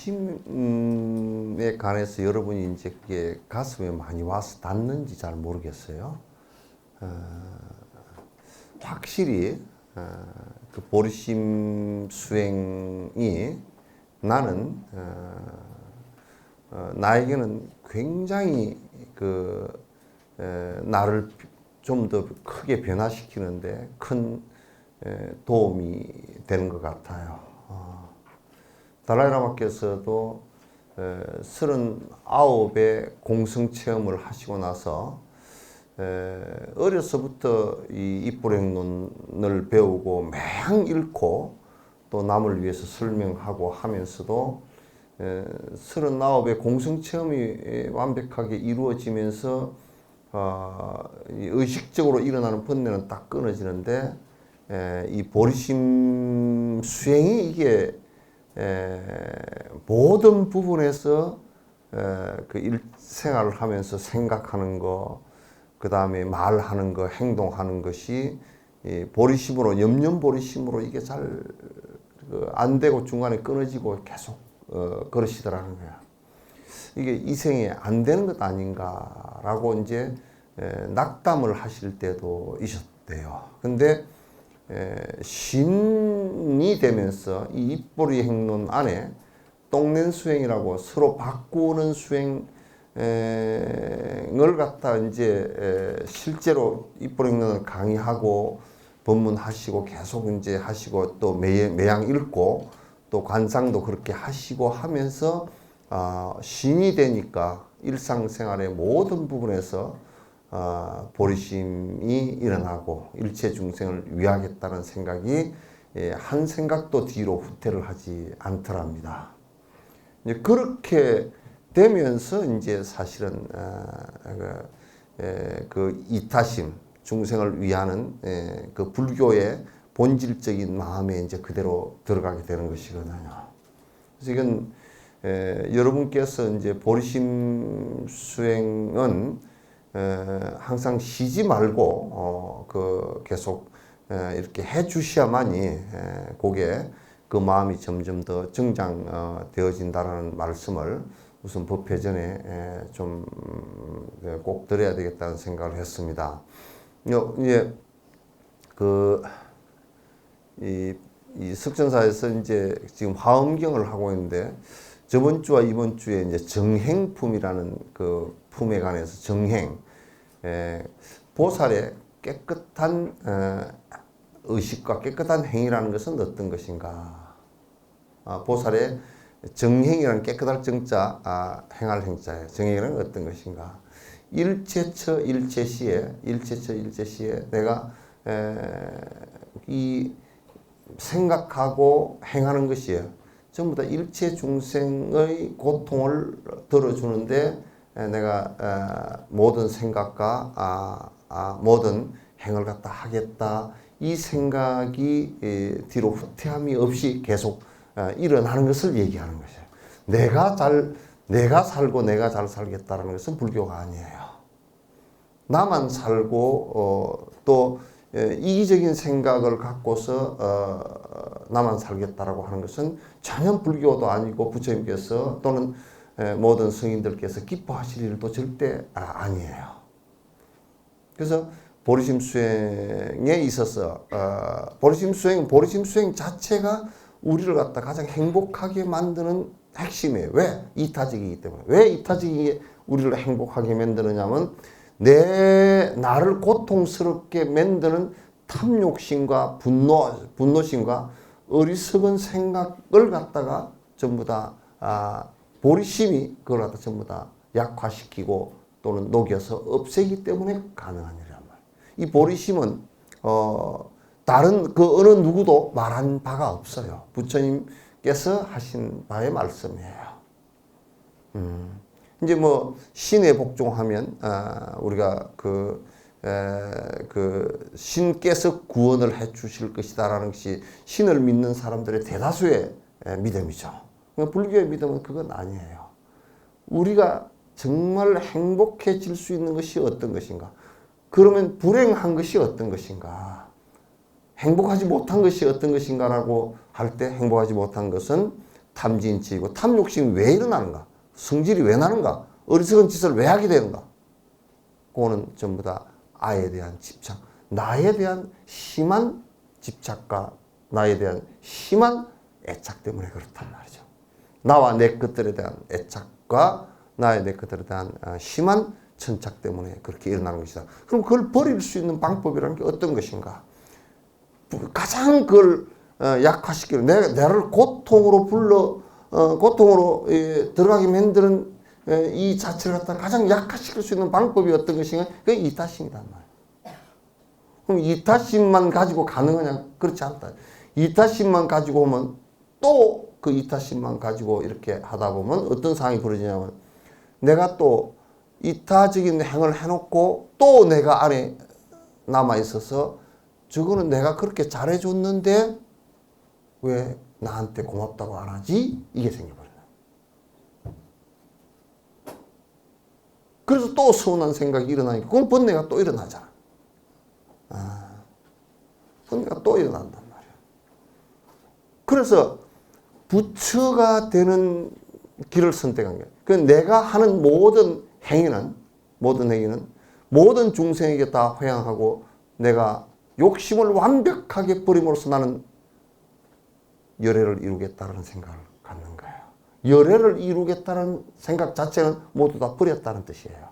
보리심에 관해서 여러분이 이제 그게 가슴에 많이 와서 닿는지 잘 모르겠어요. 확실히 그 보리심 수행이 나는 나에게는 굉장히 나를 좀 더 크게 변화시키는데 큰 도움이 되는 것 같아요. 달라이라마께서도 39의 공성 체험을 하시고 나서 어려서부터 이 입불행론을 배우고 매형 읽고 또 남을 위해서 설명하고 하면서도 39의 공성 체험이 완벽하게 이루어지면서 의식적으로 일어나는 번뇌는 딱 끊어지는데 이 보리심 수행이 이게 모든 부분에서 그 일생활을 하면서 생각하는 거, 그 다음에 말하는 거, 행동하는 것이 보리심으로, 염려보리심으로 이게 잘 안 되고 중간에 끊어지고 계속 그러시더라는 거야. 이게 이 생에 안 되는 것 아닌가라고 이제 낙담을 하실 때도 있었대요. 근데 신이 되면서 이 입보리 행론 안에 똥낸 수행이라고 서로 바꾸는 수행을 갖다 이제 실제로 입보리 행론을 강의하고 법문하시고 계속 이제 하시고 또 매양 읽고 또 관상도 그렇게 하시고 하면서 신이 되니까 일상생활의 모든 부분에서 보리심이 일어나고 일체 중생을 위하겠다는 생각이 한 생각도 뒤로 후퇴를 하지 않더랍니다. 이제 그렇게 되면서 이제 사실은 그 이타심, 중생을 위하는 그 불교의 본질적인 마음에 이제 그대로 들어가게 되는 것이거든요. 그래서 이건 여러분께서 이제 보리심 수행은 항상 쉬지 말고 계속 이렇게 해 주셔야만이 그게 그 마음이 점점 더 정장되어진다는 말씀을 우선 법회전에 좀 꼭 드려야 되겠다는 생각을 했습니다. 이제 이 석전사에서 이제 지금 화엄경을 하고 있는데 저번 주와 이번 주에 이제 정행품이라는 그 품에 관해서 정행, 보살의 깨끗한 의식과 깨끗한 행위라는 것은 어떤 것인가? 보살의 정행이라는 깨끗할 정자, 행할 행자예요. 정행이라는 어떤 것인가? 일체처 일체시에 내가 이 생각하고 행하는 것이에요. 전부 다 일체 중생의 고통을 들어주는데 내가 모든 생각과 모든 행을 갖다 하겠다 이 생각이 뒤로 후퇴함이 없이 계속 일어나는 것을 얘기하는 것이에요. 내가 살고 내가 잘 살겠다는 것은 불교가 아니에요. 나만 살고 또 이기적인 생각을 갖고서 나만 살겠다라고 하는 것은 전혀 불교도 아니고 부처님께서 또는 모든 성인들께서 기뻐하실 일도 절대 아니에요. 그래서 보리심 수행에 있어서 보리심 수행 자체가 우리를 갖다 가장 행복하게 만드는 핵심이에요. 왜? 이타적이기 때문에. 왜 이타적이 우리를 행복하게 만드느냐면 나를 고통스럽게 만드는 탐욕심과 분노심과 어리석은 생각을 갖다가 전부 다 보리심이 그걸 갖다 전부 다 약화시키고 또는 녹여서 없애기 때문에 가능한 일이란 말이에요. 이 보리심은 다른 그 어느 누구도 말한 바가 없어요. 부처님께서 하신 바의 말씀이에요. 이제 뭐 신에 복종하면 우리가 그 신께서 구원을 해 주실 것이다라는 것이 신을 믿는 사람들의 대다수의 믿음이죠. 불교의 믿음은 그건 아니에요. 우리가 정말 행복해질 수 있는 것이 어떤 것인가? 그러면 불행한 것이 어떤 것인가? 행복하지 못한 것이 어떤 것인가라고 할 때 행복하지 못한 것은 탐진치이고 탐욕심이 왜 일어나는가? 성질이 왜 나는가? 어리석은 짓을 왜 하게 되는가? 그거는 전부 다 아에 대한 집착, 나에 대한 심한 집착과 나에 대한 심한 애착 때문에 그렇단 말이죠. 나와 내 것들에 대한 애착과 나의 내 것들에 대한 심한 천착 때문에 그렇게 일어나는 것이다. 그럼 그걸 버릴 수 있는 방법이라는 게 어떤 것인가? 가장 그걸 약화시키는, 나를 고통으로 고통으로 들어가게 만드는 이 자체를 갖다가 가장 약화시킬 수 있는 방법이 어떤 것인가? 그게 이타심이란 말이에요. 그럼 이타심만 가지고 가능하냐? 그렇지 않다. 이타심만 가지고 오면 또 그 이타심만 가지고 이렇게 하다 보면 어떤 상황이 벌어지냐면 내가 또 이타적인 행을 해놓고 또 내가 안에 남아있어서 저거는 내가 그렇게 잘해줬는데 왜 나한테 고맙다고 안 하지? 이게 생겨버려요. 그래서 또 서운한 생각이 일어나니까 그건 번뇌가 또 일어나잖아. 번뇌가 또 일어난단 말이야. 그래서 부처가 되는 길을 선택한 거예요. 그 내가 하는 모든 행위는 모든 중생에게 다 회양하고 내가 욕심을 완벽하게 버림으로써 나는 열애를 이루겠다는 생각을 갖는 거예요. 열애를 이루겠다는 생각 자체는 모두 다 버렸다는 뜻이에요.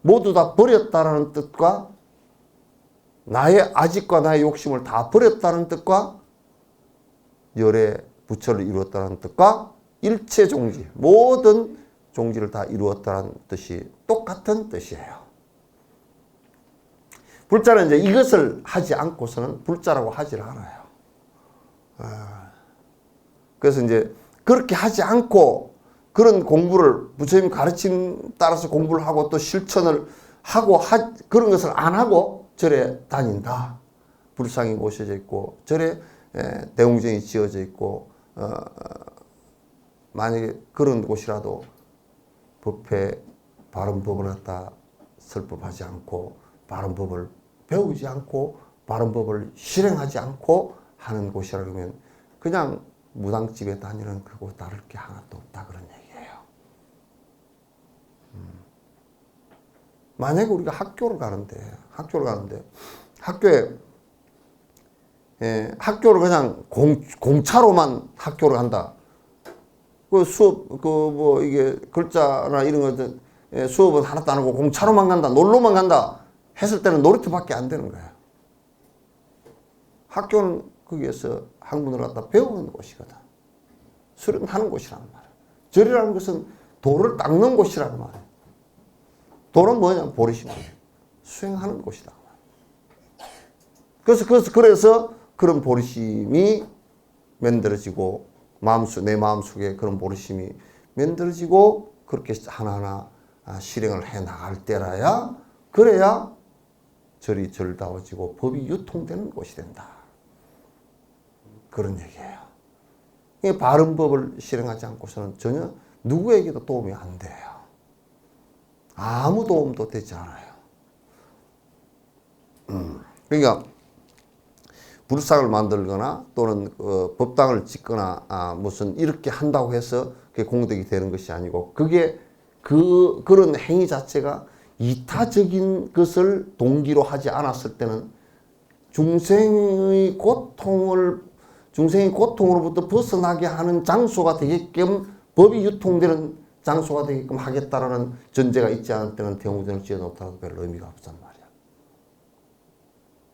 모두 다 버렸다는 뜻과 나의 아집과 나의 욕심을 다 버렸다는 뜻과 열애 부처를 이루었다는 뜻과 일체 종지, 모든 종지를 다 이루었다는 뜻이 똑같은 뜻이에요. 불자는 이제 이것을 하지 않고서는 불자라고 하질 않아요. 그래서 이제 그렇게 하지 않고 그런 공부를 부처님 가르침 따라서 공부를 하고 또 실천을 하고 그런 것을 안 하고 절에 다닌다. 불상이 모셔져 있고 절에 대웅전이 지어져 있고 만약에 그런 곳이라도 법회 바른 법을 갖다 설법하지 않고 바른 법을 배우지 않고 바른 법을 실행하지 않고 하는 곳이라 그러면 그냥 무당집에 다니는 그거 다를 게 하나도 없다 그런 얘기예요. 만약에 우리가 학교를 가는데 학교를 그냥 공차로만 학교를 간다. 그 수업 이게 글자나 이런 것들 수업은 하나도 안 하고 공차로만 간다, 놀러만 간다 했을 때는 놀이터밖에 안 되는 거예요. 학교는 거기에서 학문을 갖다 배우는 곳이거든. 수련하는 곳이란 말이야. 절이라는 것은 도를 닦는 곳이란 말이야. 도는 뭐냐? 보리심. 수행하는 곳이다. 그래서 그런 보리심이 만들어지고 내 마음속에 그런 보리심이 만들어지고 그렇게 하나하나 실행을 해 나갈 때라야 그래야 절이 절다워지고 법이 유통되는 곳이 된다. 그런 얘기예요. 바른 법을 실행하지 않고서는 전혀 누구에게도 도움이 안 돼요. 아무 도움도 되지 않아요. 그러니까 불상을 만들거나 또는 법당을 짓거나 무슨 이렇게 한다고 해서 그게 공덕이 되는 것이 아니고 그게 그런 행위 자체가 이타적인 것을 동기로 하지 않았을 때는 중생의 고통으로부터 벗어나게 하는 장소가 되게끔 법이 유통되는 장소가 되게끔 하겠다라는 전제가 있지 않을 때는 대웅전을 지어놓다고 별 의미가 없단 말이야.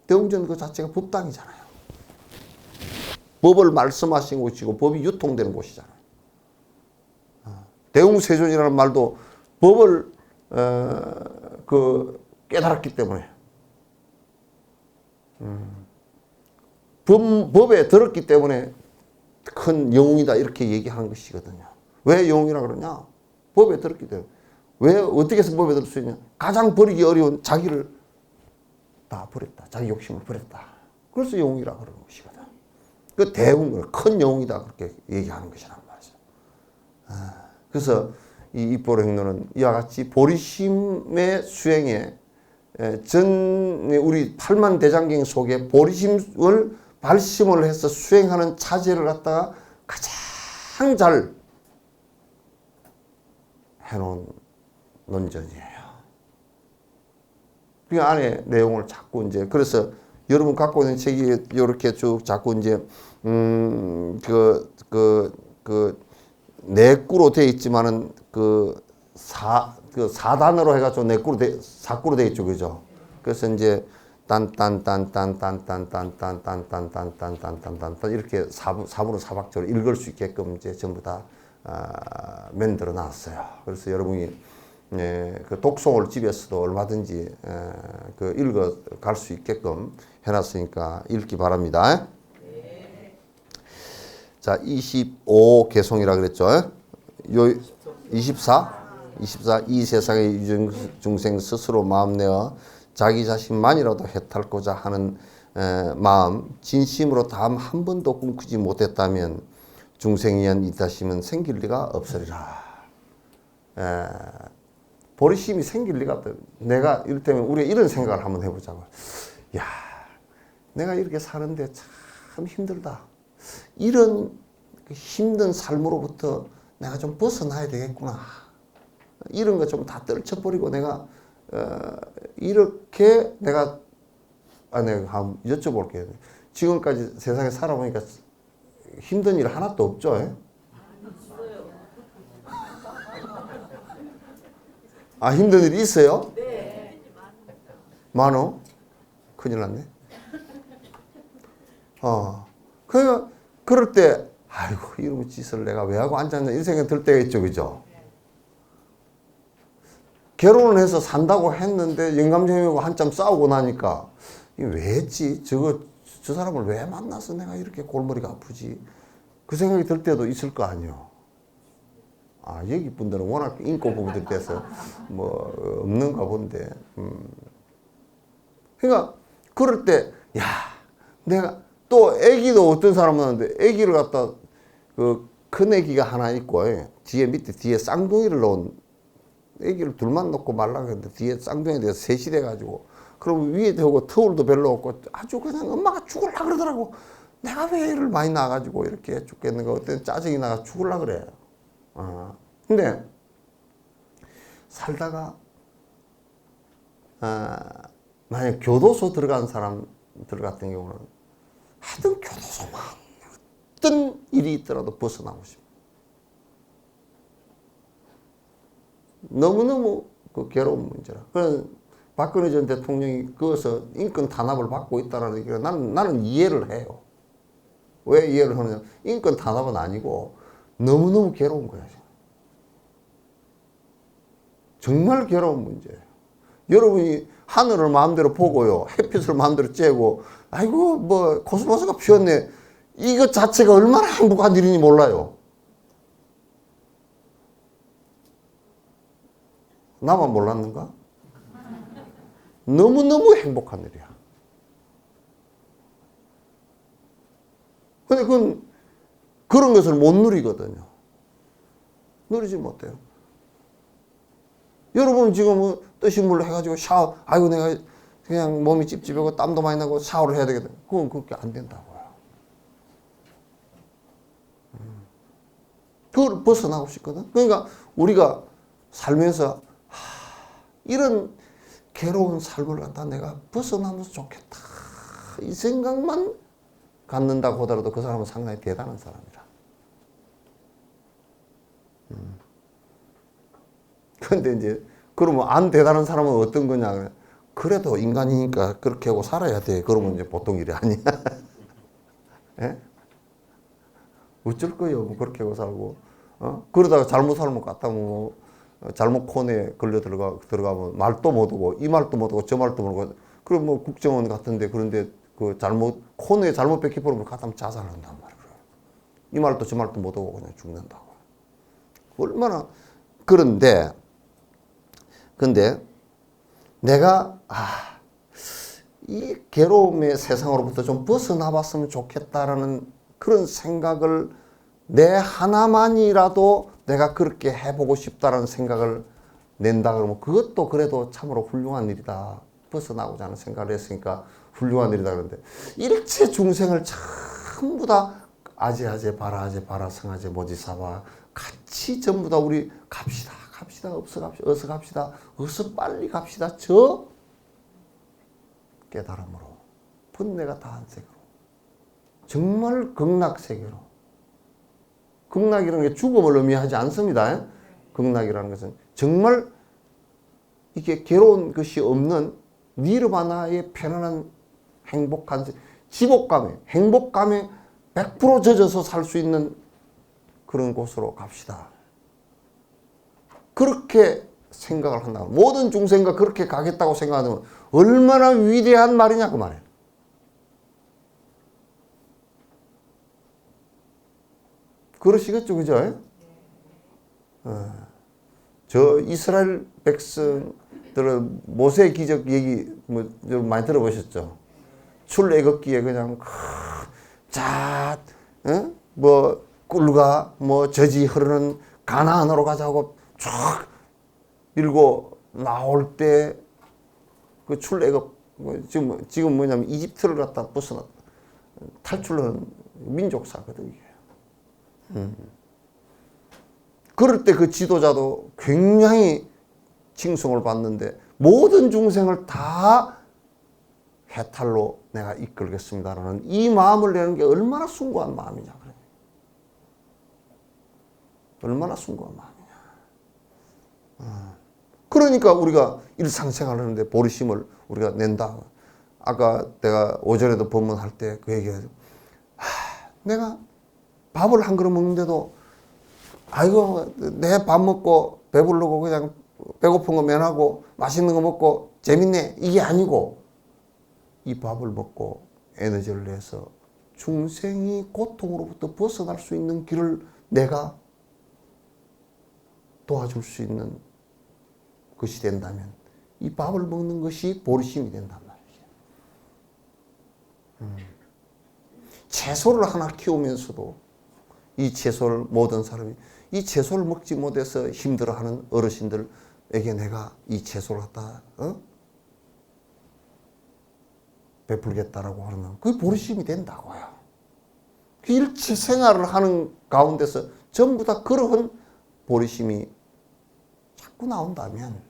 대웅전 그 자체가 법당이잖아요. 법을 말씀하신 곳이고 법이 유통되는 곳이잖아요. 대웅세존이라는 말도 법을 깨달았기 때문에 법에 들었기 때문에 큰 영웅이다 이렇게 얘기하는 것이거든요. 왜 영웅이라 그러냐? 법에 들었기 때문에. 왜 어떻게 해서 법에 들 수 있냐? 가장 버리기 어려운 자기를 다 버렸다. 자기 욕심을 버렸다. 그래서 영웅이라 그러는 것이거든. 그 대웅, 큰 영웅이다 그렇게 얘기하는 것이란 말이죠. 그래서 이 입보행론은 이와 같이 보리심의 수행에 우리 팔만대장경 속에 보리심을 발심을 해서 수행하는 차제를 갖다가 가장 가장 잘 해놓은 논전이에요. 그 안에 내용을 자꾸 이제, 그래서 여러분 갖고 있는 책이 이렇게 쭉 자꾸 이제, 내꾸로 되어 있지만은 사단으로 해가지고 사꾸로 되어 있죠. 그죠? 그래서 이제, 딴딴딴딴딴딴딴딴딴딴딴딴딴딴 이렇게 사부로 사박적으로 읽을 수 있게끔 이제 전부 다 만들어 놨어요. 그래서 여러분이 그 독송을 집에서도 얼마든지 그 읽어 갈 수 있게끔 해놨으니까 읽기 바랍니다. 자, 25 개송이라 그랬죠. 요 24 이 세상의 중생 스스로 마음 내어 자기 자신만이라도 해탈고자 하는 마음 진심으로 다음 한 번도 꿈꾸지 못했다면 중생이한 이타심은 생길 리가 없으리라. 보리심이 생길 리가 없다. 내가 이를테면 우리가 이런 생각을 한번 해보자고. 야, 내가 이렇게 사는데 참 힘들다. 이런 힘든 삶으로부터 내가 좀 벗어나야 되겠구나. 이런 거 좀 다 떨쳐버리고 내가 이렇게 내가 한번 여쭤볼게요. 지금까지 세상에 살아보니까 힘든 일 하나도 없죠? 아, 힘든 일이 있어요? 네. 많어? 큰일 났네. 그럴 때, 아이고, 이런 짓을 내가 왜 하고 앉았나, 이런 생각이 들 때가 있죠, 그죠? 결혼을 해서 산다고 했는데, 영감쟁이하고 한참 싸우고 나니까, 이거 왜 했지? 저 사람을 왜 만나서 내가 이렇게 골머리가 아프지? 그 생각이 들 때도 있을 거 아니에요. 아, 여기 분들은 워낙 인고 부부들 돼서 뭐 없는가 본데. 그러니까 그럴 때, 야, 내가 또 애기도 어떤 사람은 하는데 애기를 갖다 큰 애기가 하나 있고 밑에 뒤에 쌍둥이를 놓은 애기를 둘만 놓고 말라고 했는데 뒤에 쌍둥이에 대해서 셋이 돼가지고 그럼 위에 대고 터울도 별로 없고 아주 그냥 엄마가 죽을라 그러더라고. 내가 왜 애를 많이 낳아가지고 이렇게 죽겠는가. 어떤 짜증이 나가 죽을라 그래. 근데 살다가 만약 교도소 들어간 사람들 같은 경우는 하여튼 교도소만 어떤 일이 있더라도 벗어나고 싶어. 너무너무 그 괴로운 문제라. 그래서 박근혜 전 대통령이 그것서 인권 탄압을 받고 있다는 얘기를 나는 이해를 해요. 왜 이해를 하느냐. 인권 탄압은 아니고 너무너무 괴로운 거야. 정말 괴로운 문제예요. 여러분이 하늘을 마음대로 보고요. 햇빛을 마음대로 쬐고 아이고 뭐 코스모스가 피었네. 이것 자체가 얼마나 행복한 일인지 몰라요. 나만 몰랐는가? 너무너무 행복한 일이야. 근데 그런 것을 못 누리거든요. 누리지 못해요. 여러분 지금 뜨신 물로 해가지고 샤워, 아이고 내가 그냥 몸이 찝찝하고 땀도 많이 나고 샤워를 해야 되겠다. 그건 그렇게 안 된다고요. 그걸 벗어나고 싶거든. 그러니까 우리가 살면서 이런 괴로운 삶을 갖다 내가 벗어나면서 좋겠다. 이 생각만 갖는다고 하더라도 그 사람은 상당히 대단한 사람이라. 그런데 이제 그러면 안 대단한 사람은 어떤 거냐? 그래도 인간이니까 그렇게 하고 살아야 돼. 그러면 이제 보통 일이 아니야. 예? 어쩔 거예요. 뭐 그렇게 하고 살고. 그러다가 잘못 살면 갖다 뭐 잘못 콘에 걸려 들어가면 말도 못하고 이 말도 못하고 저 말도 못하고 그럼 뭐 국정원 같은데 그런데 그 콘에 잘못 뺏기버리면 갖다 자살한단 말이에요. 이 말도 저 말도 못하고 그냥 죽는다고. 얼마나 그런데 근데 내가 이 괴로움의 세상으로부터 좀 벗어나 봤으면 좋겠다라는 그런 생각을 내 하나만이라도 내가 그렇게 해보고 싶다라는 생각을 낸다 그러면 그것도 그래도 참으로 훌륭한 일이다. 벗어나고자 하는 생각을 했으니까 훌륭한 일이다 그러는데 일체 중생을 전부 다 아제아제 바라아제 바라 성아제 모지사바 같이 전부 다 우리 갑시다 어서 갑시다 어서 빨리 갑시다 저 깨달음으로 번뇌가 다한 세계로 정말 극락세계로 극락이라는 게 죽음을 의미하지 않습니다. 극락이라는 것은 정말 이게 괴로운 것이 없는 니르바나의 편안한 행복한 행복감에 100% 젖어서 살 수 있는 그런 곳으로 갑시다. 그렇게 생각을 한다. 모든 중생과 그렇게 가겠다고 생각하면 얼마나 위대한 말이냐 그 말이에요. 그러시겠죠, 그죠? 저 이스라엘 백성들은 모세 기적 얘기 좀 많이 들어보셨죠? 출애굽기에 그냥 꿀과 젖이 흐르는 가나안으로 가자고 쫙 밀고 나올 때 그 출애굽 지금 뭐냐면 이집트를 갖다 벗어나 탈출하는 민족사거든요. 그럴 때 그 지도자도 굉장히 칭송을 받는데 모든 중생을 다 해탈로 내가 이끌겠습니다라는 이 마음을 내는 게 얼마나 숭고한 마음이냐 그래. 얼마나 숭고한 마음이냐. 그러니까 우리가 일상생활을 하는데 보리심을 우리가 낸다. 아까 내가 오전에도 법문할 때 그 얘기해서 내가 밥을 한 그릇 먹는데도 아이고 내 밥 먹고 배부르고 그냥 배고픈 거 면하고 맛있는 거 먹고 재밌네 이게 아니고 이 밥을 먹고 에너지를 내서 중생이 고통으로부터 벗어날 수 있는 길을 내가 도와줄 수 있는 것이 된다면 이 밥을 먹는 것이 보리심이 된단 말이죠. 채소를 하나 키우면서도 이 채소를 모든 사람이 이 채소를 먹지 못해서 힘들어하는 어르신들에게 내가 이 채소를 갖다 베풀겠다라고 하면 그게 보리심이 된다고요. 그 일체 생활을 하는 가운데서 전부 다 그러한 보리심이 자꾸 나온다면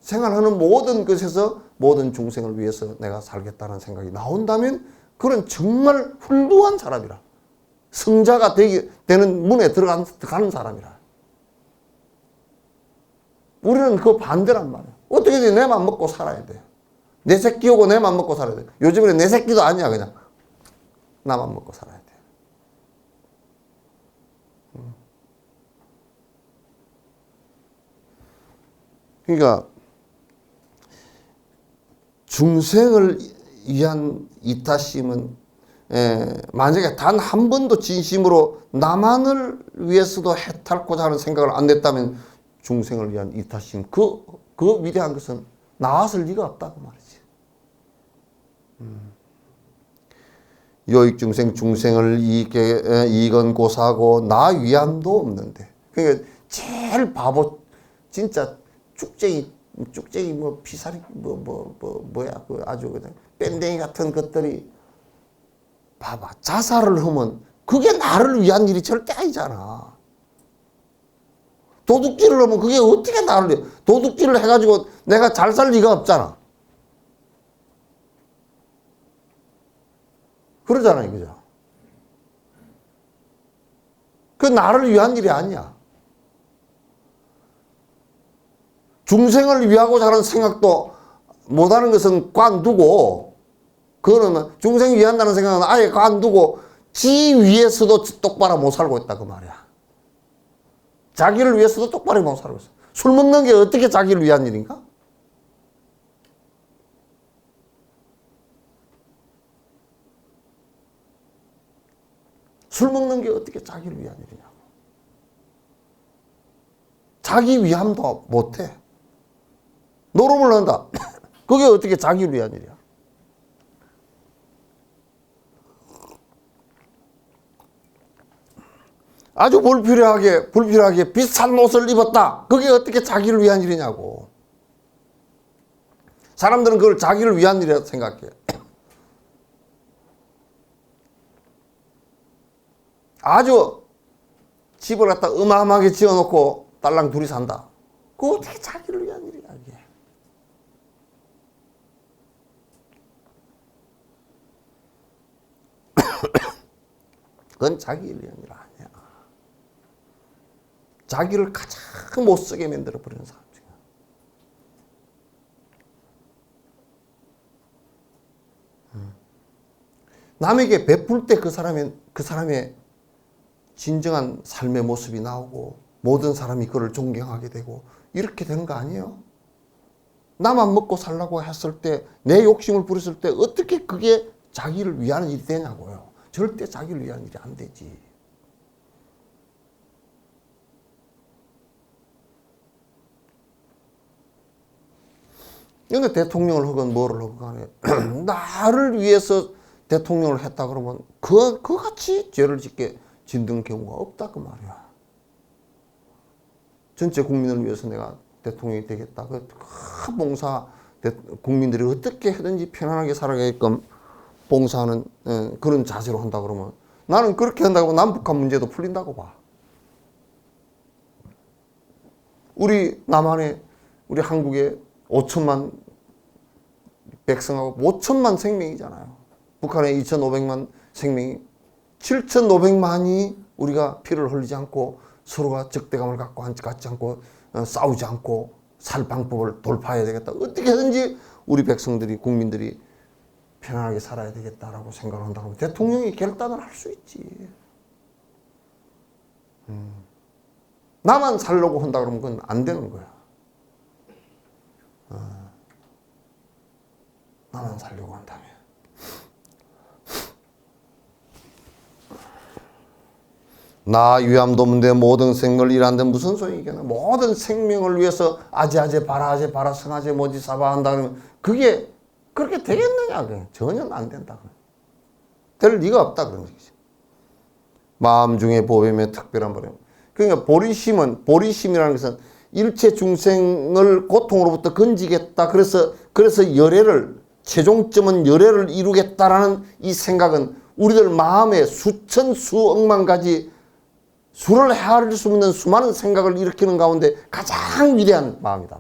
생활하는 모든 것에서 모든 중생을 위해서 내가 살겠다는 생각이 나온다면 그런 정말 훌륭한 사람이라. 성자가 되는 문에 들어가는 사람이라. 우리는 그 반대란 말이야. 어떻게든 내만 먹고 살아야 돼. 내 새끼 오고 내만 먹고 살아야 돼. 요즘에는 내 새끼도 아니야 그냥. 나만 먹고 살아야 돼. 그러니까 중생을 위한 이타심은 만약에 단 한 번도 진심으로 나만을 위해서도 해탈고자 하는 생각을 안 냈다면 중생을 위한 이타심 그 위대한 것은 나왔을 리가 없다고 말이지. 요익중생 중생을 이익은 고사하고 나 위함도 없는데. 그러니까 제일 바보 진짜 쭉쟁이 뭐 피사리 뭐야 그 아주 그냥 뺀댕이 같은 것들이 봐봐 자살을 하면 그게 나를 위한 일이 절대 아니잖아. 도둑질을 하면 그게 어떻게 나를 위해 도둑질을 해가지고 내가 잘 살 리가 없잖아. 그러잖아요, 그죠? 그 나를 위한 일이 아니야. 중생을 위하고자 하는 생각도 못하는 것은 관두고, 그거는 중생 위한다는 생각은 아예 관두고, 지 위해서도 똑바로 못 살고 있다, 그 말이야. 자기를 위해서도 똑바로 못 살고 있어. 술 먹는 게 어떻게 자기를 위한 일인가? 술 먹는 게 어떻게 자기를 위한 일이냐고. 자기 위함도 못해. 노름을 한다. 그게 어떻게 자기를 위한 일이야. 아주 불필요하게 비싼 옷을 입었다. 그게 어떻게 자기를 위한 일이냐고. 사람들은 그걸 자기를 위한 일이라고 생각해. 아주 집을 갖다 어마어마하게 지어놓고 딸랑 둘이 산다. 그거 어떻게 자기를 위한 일이야, 이게. 그건 자기를 위한 일 아니야. 자기를 가장 못 쓰게 만들어 버리는 사람 중이야. 남에게 베풀 때 그 사람의 진정한 삶의 모습이 나오고 모든 사람이 그를 존경하게 되고 이렇게 되는 거 아니에요? 나만 먹고 살라고 했을 때, 내 욕심을 부렸을 때 어떻게 그게 자기를 위한 일이 되냐고요. 절대 자기를 위한 일이 안 되지. 근데 대통령을 하건 뭐를 하건 간에 나를 위해서 대통령을 했다 그러면 그같이 죄를 짓게 짓는 경우가 없다 그 말이야. 전체 국민을 위해서 내가 대통령이 되겠다. 그 봉사 국민들이 어떻게 하든지 편안하게 살아가게끔 봉사하는 그런 자세로 한다 그러면 나는 그렇게 한다고 남북한 문제도 풀린다고 봐. 우리 남한에 우리 한국에 5천만 백성하고 5천만 생명이잖아요. 북한에 2,500만 생명이 7,500만이 우리가 피를 흘리지 않고 서로가 적대감을 갖지 않고 싸우지 않고 살 방법을 돌파해야 되겠다. 어떻게든지 우리 백성들이 국민들이 편안하게 살아야 되겠다라고 생각을 한다면 대통령이 결단을 할 수 있지. 나만 살려고 한다 그러면 그건 안 되는 거야. 나만 살려고 한다면. 나 위함도 없는데 모든 생명을 일하는데 무슨 소용이겠나. 모든 생명을 위해서 아제아제 바라아제 바라 성아제 모지 사바 한다면 그게 그렇게 되겠느냐. 그냥 전혀 안 된다. 될 리가 없다 그런 얘기죠. 마음 중에 보배며 특별한 보람. 그러니까 보리심이라는 것은 일체 중생을 고통으로부터 건지겠다. 그래서 열애를 최종점은 열애를 이루겠다라는 이 생각은 우리들 마음에 수천 수억만 가지 수를 헤아릴 수 없는 수많은 생각을 일으키는 가운데 가장 위대한 마음이다.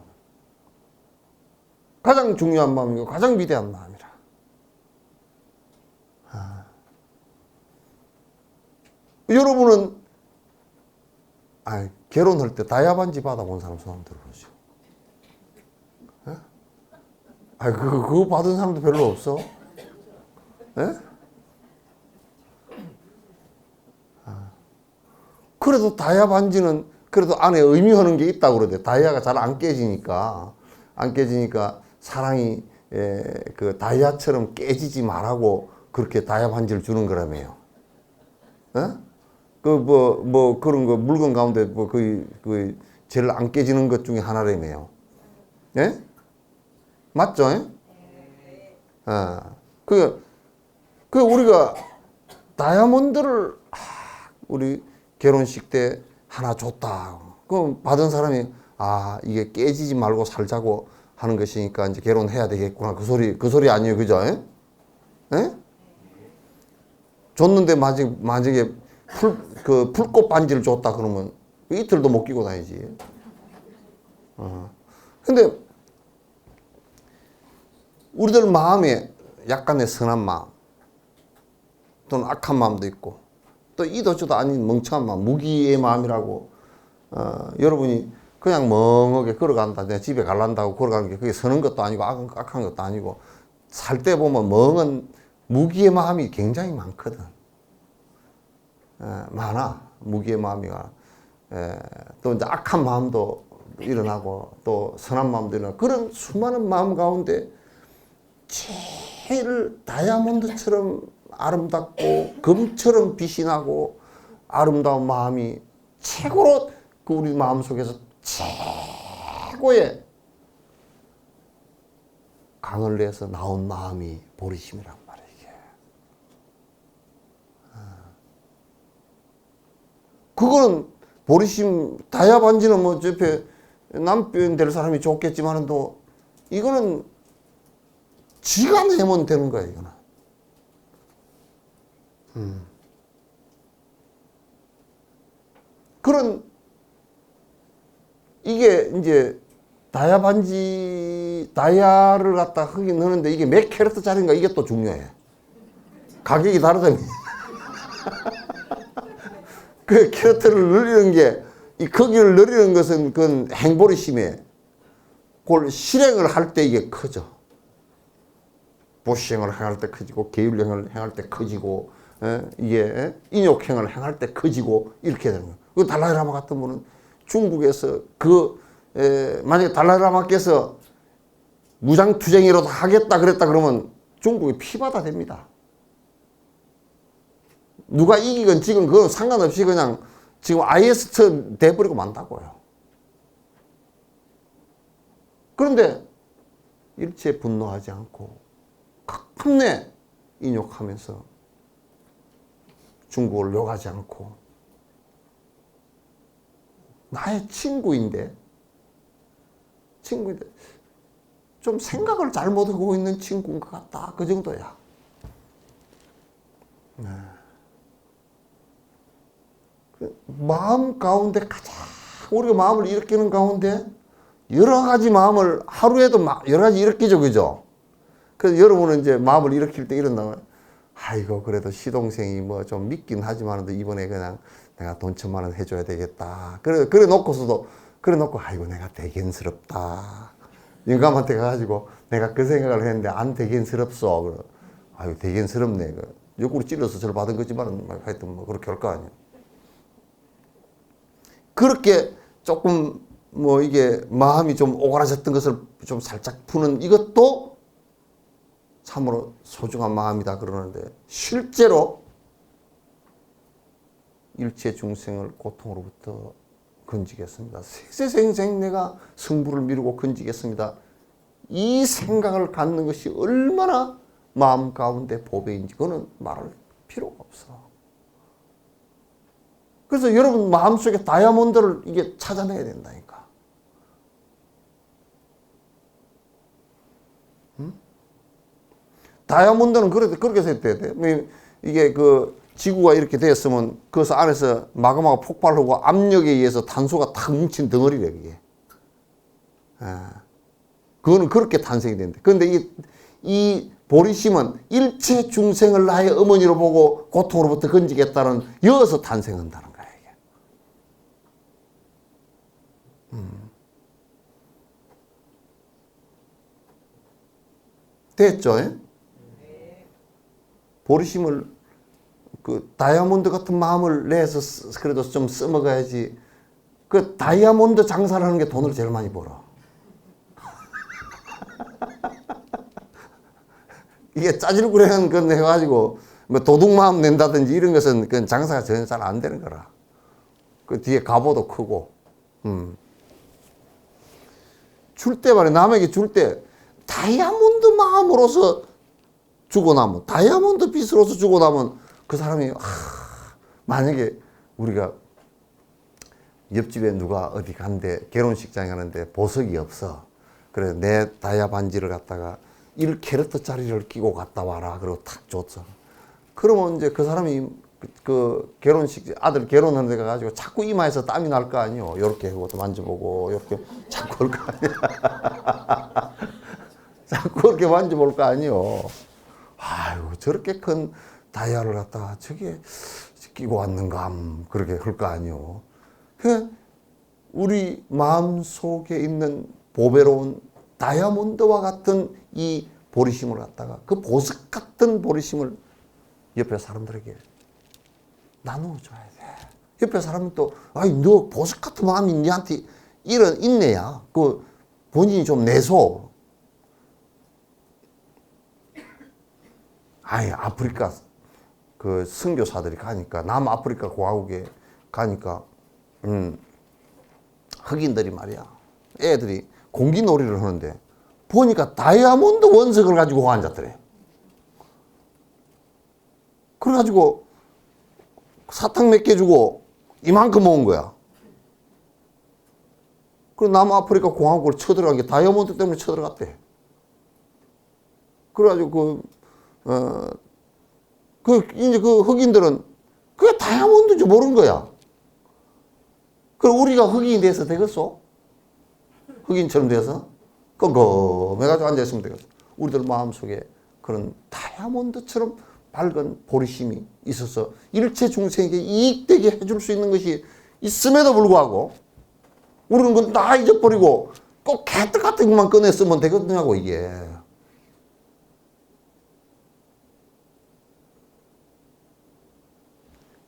가장 중요한 마음이고 가장 위대한 마음이라. 여러분은 결혼할 때 다이아 반지 받아본 사람 손 한번 들어보시죠. 그거 받은 사람도 별로 없어. 예? 그래도 다이아 반지는 그래도 안에 의미하는 게 있다고 그러대. 다이아가 잘 안 깨지니까 사랑이 그 다이아처럼 깨지지 말라고 그렇게 다이아 반지를 주는 거라며요. 예? 그런 거 물건 가운데 그 제일 안 깨지는 것 중에 하나라며요. 예? 맞죠? 우리가 다이아몬드를 우리 결혼식 때 하나 줬다. 그럼 받은 사람이 이게 깨지지 말고 살자고 하는 것이니까 이제 결혼해야 되겠구나. 그 소리 아니에요, 그죠? 예? 줬는데 만약에 풀꽃 반지를 줬다 그러면 이틀도 못 끼고 다니지. 근데 우리들 마음에 약간의 선한 마음 또는 악한 마음도 있고 또 이도 저도 아닌 멍청한 마음, 무기의 마음이라고 여러분이 그냥 멍하게 걸어간다. 내가 집에 갈란다고 걸어가는 게 그게 선한 것도 아니고 악한 것도 아니고 살 때 보면 멍한 무기의 마음이 굉장히 많거든. 많아. 무기의 마음이가. 또 이제 악한 마음도 일어나고 또 선한 마음도 일어나고 그런 수많은 마음 가운데 제일 다이아몬드처럼 아름답고 금처럼 빛이 나고 아름다운 마음이 최고로 그 우리 마음속에서 최고의 강을 내서 나온 마음이 보리심이란 말이에요. 이게. 그거는 보리심 다이아 반지는 뭐 옆에 남편 될 사람이 좋겠지만은 또 이거는 지가 내면 되는 거야 이거는. 그런, 이게 이제 다이아 반지, 다이아를 갖다 흙에 넣는데 이게 몇 캐럿짜리인가 이게 또 중요해. 가격이 다르다니. 그 캐럿을 늘리는 게, 이 크기를 늘리는 것은 그건 행보리심에, 그걸 실행을 할 때 이게 커져. 보시행을 행할 때 커지고, 계율행을 행할 때 커지고, 이게 인욕행을 행할 때 커지고, 이렇게 되는 거예요. 그 달라이라마 같은 분은 중국에서 만약에 달라이라마께서 무장투쟁이라도 하겠다 그랬다 그러면 중국이 피바다 됩니다. 누가 이기건 지금 그건 상관없이 그냥 지금 IS처럼 돼버리고 만다고요. 그런데 일체 분노하지 않고 끝내 인욕하면서 중국을 욕하지 않고 나의 친구인데 좀 생각을 잘못하고 있는 친구인 것 같다. 그 정도야. 네. 마음 가운데 가장 우리가 마음을 일으키는 가운데 여러 가지 마음을 하루에도 여러 가지 일으키죠. 그죠? 그래서 여러분은 이제 마음을 일으킬 때 이런다고, 아이고, 그래도 시동생이 뭐 좀 믿긴 하지만 이번에 그냥 내가 돈 1,000,000원 해줘야 되겠다. 그래 놓고서도, 그래 놓고, 아이고, 내가 대견스럽다. 영감한테 가가지고 내가 그 생각을 했는데 안 대견스럽소. 아이고, 대견스럽네. 욕구로 찔러서 절 받은 거지만 하여튼 뭐 그렇게 할 거 아니야. 그렇게 조금 뭐 이게 마음이 좀 오그라졌던 것을 좀 살짝 푸는 이것도 참으로 소중한 마음이다 그러는데, 실제로 일체 중생을 고통으로부터 건지겠습니다. 세세생생 내가 승부를 미루고 건지겠습니다. 이 생각을 갖는 것이 얼마나 마음 가운데 보배인지 그거는 말할 필요가 없어. 그래서 여러분 마음속에 다이아몬드를 이게 찾아내야 된다니까. 응? 다이아몬드는 그렇게 생각해야 돼. 이게 그 지구가 이렇게 되었으면 그래서 안에서 마그마가 폭발하고 압력에 의해서 탄소가 탁 뭉친 덩어리래, 그게. 그거는 그렇게 탄생이 된대. 그런데 이 보리심은 일체 중생을 나의 어머니로 보고 고통으로부터 건지겠다는 여기서 탄생한다는 거야, 이게. 됐죠? 보리심을 그 다이아몬드 같은 마음을 내서 그래도 좀 써먹어야지. 그 다이아몬드 장사를 하는 게 돈을 제일 많이 벌어. 이게 짜질구레한 건 해가지고 뭐 도둑마음 낸다든지 이런 것은 그 장사가 전혀 잘 안 되는 거라. 그 뒤에 갑오도 크고. 줄 때 말이야. 남에게 줄 때 다이아몬드 마음으로서 주고 나면, 다이아몬드 빛으로서 주고 나면 그 사람이 만약에 우리가 옆집에 누가 어디 간대 결혼식장에 가는데 보석이 없어. 그래서 내 다이아 반지를 갖다가 1캐럿짜리를 끼고 갔다 와라. 그러고 탁 줬어. 그러면 이제 그 사람이 그 결혼식 아들 결혼하는 데 가가지고 자꾸 이마에서 땀이 날 거 아니요. 요렇게 하고 또 만져보고 요렇게 자꾸 할 거 아니야. 자꾸 그렇게 만져볼 거 아니요. 아유, 저렇게 큰 다이아를 갖다가 저게 끼고 왔는가 그렇게 할 거 아니요. 그 우리 마음 속에 있는 보배로운 다이아몬드와 같은 이 보리심을 갖다가 그 보석 같은 보리심을 옆에 사람들에게 나누어 줘야 돼. 옆에 사람이 또 아이 너 보석 같은 마음이 니한테 이런 있네야. 그 본인이 좀 내소. 아이 아프리카 그 선교사들이 가니까 남아프리카 공화국에 가니까 흑인들이 말이야. 애들이 공기놀이를 하는데 보니까 다이아몬드 원석을 가지고 앉았더래. 그래가지고 사탕 몇 개 주고 이만큼 모은 거야. 그리고 남아프리카 공화국을 쳐들어간 게 다이아몬드 때문에 쳐들어갔대. 그래가지고 이제 그 흑인들은 그게 다이아몬드인지 모르는 거야. 그럼 우리가 흑인이 돼서 되겠어? 흑인처럼 돼서? 껌껌해가지고 앉아있으면 되겠어. 우리들 마음속에 그런 다이아몬드처럼 밝은 보리심이 있어서 일체 중생에게 이익되게 해줄 수 있는 것이 있음에도 불구하고 우리는 그건 다 잊어버리고 꼭 개떡 같은 것만 꺼내 쓰면 되거든요, 이게.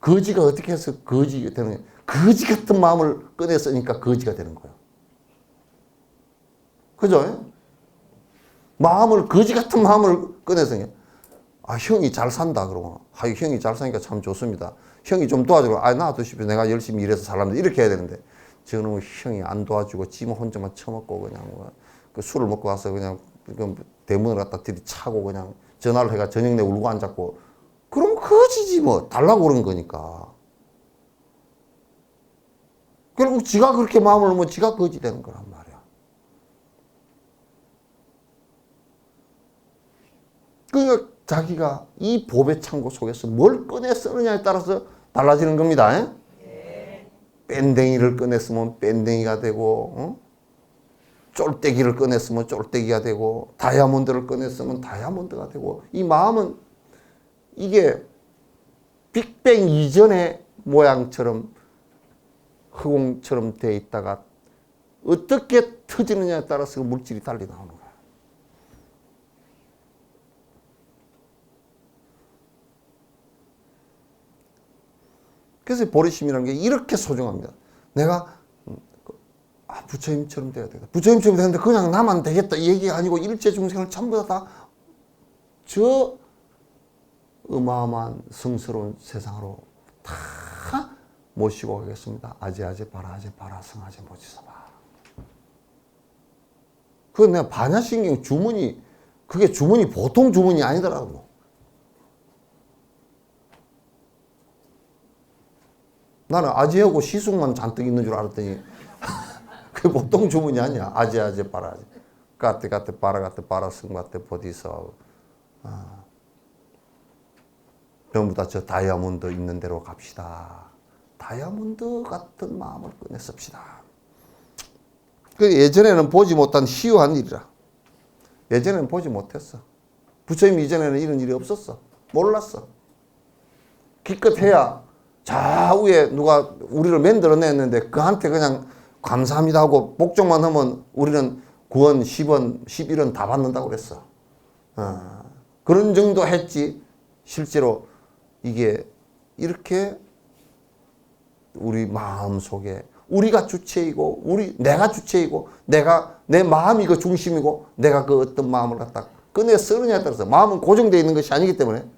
거지가 어떻게 해서 거지가 되는 거예요? 거지 같은 마음을 꺼내 쓰니까 거지가 되는 거예요. 그죠? 마음을, 거지 같은 마음을 꺼내서, 아, 형이 잘 산다, 그러고. 아, 형이 잘 사니까 참 좋습니다. 형이 좀 도와주고, 아, 놔두십시오. 내가 열심히 일해서 살랍니다. 이렇게 해야 되는데, 저는 형이 안 도와주고, 지 혼자만 처먹고, 그냥, 그 술을 먹고 와서 그냥, 대문을 갖다 들이차고, 그냥, 전화를 해가 저녁 내 울고 앉았고, 그럼 거지지, 뭐. 달라고 그런 거니까. 결국 지가 그렇게 마음을 놓으면 지가 거지 되는 거란 말이야. 그러니까 자기가 이 보배 창고 속에서 뭘 꺼내 쓰느냐에 따라서 달라지는 겁니다. 뺀댕이를 꺼내 쓰면 뺀댕이가 되고, 쫄대기를 꺼내 쓰면 쫄대기가 되고, 다이아몬드를 꺼내 쓰면 다이아몬드가 되고, 이 마음은 이게 빅뱅 이전의 모양처럼 흑공처럼 되어 있다가 어떻게 터지느냐에 따라서 물질이 달리 나오는 거야. 그래서 보리심이라는 게 이렇게 소중합니다. 내가 부처님처럼 돼야 되겠다. 부처님처럼 되는데 그냥 나만 되겠다 이 얘기가 아니고 일체 중생을 전부 다 저 어마어마한 성스러운 세상으로 다 모시고 가겠습니다. 아제아제 바라아제 바라 성아제 모지사바. 그건 내가 반야신경 주문이 그게 주문이 보통 주문이 아니더라고. 나는 아제하고 시숙만 잔뜩 있는 줄 알았더니 그게 보통 주문이 아니야. 아제아제 바라아제 까떼 바라가떼 바라 성가떼 보디서 전부 다 저 다이아몬드 있는 대로 갑시다. 다이아몬드 같은 마음을 꺼내 씁시다. 그 예전에는 보지 못한 희유한 일이라. 예전에는 보지 못했어. 부처님 이전에는 이런 일이 없었어. 몰랐어. 기껏해야 저 위에 누가 우리를 만들어냈는데 그한테 그냥 감사합니다 하고 복종만 하면 우리는 9원, 10원, 11원 다 받는다고 그랬어. 그런 정도 했지. 실제로 이게 이렇게 우리 마음 속에 우리가 주체이고 내가 주체이고 내 마음이 그 중심이고 내가 그 어떤 마음을 갖다 꺼내 쓰느냐에 따라서 마음은 고정되어 있는 것이 아니기 때문에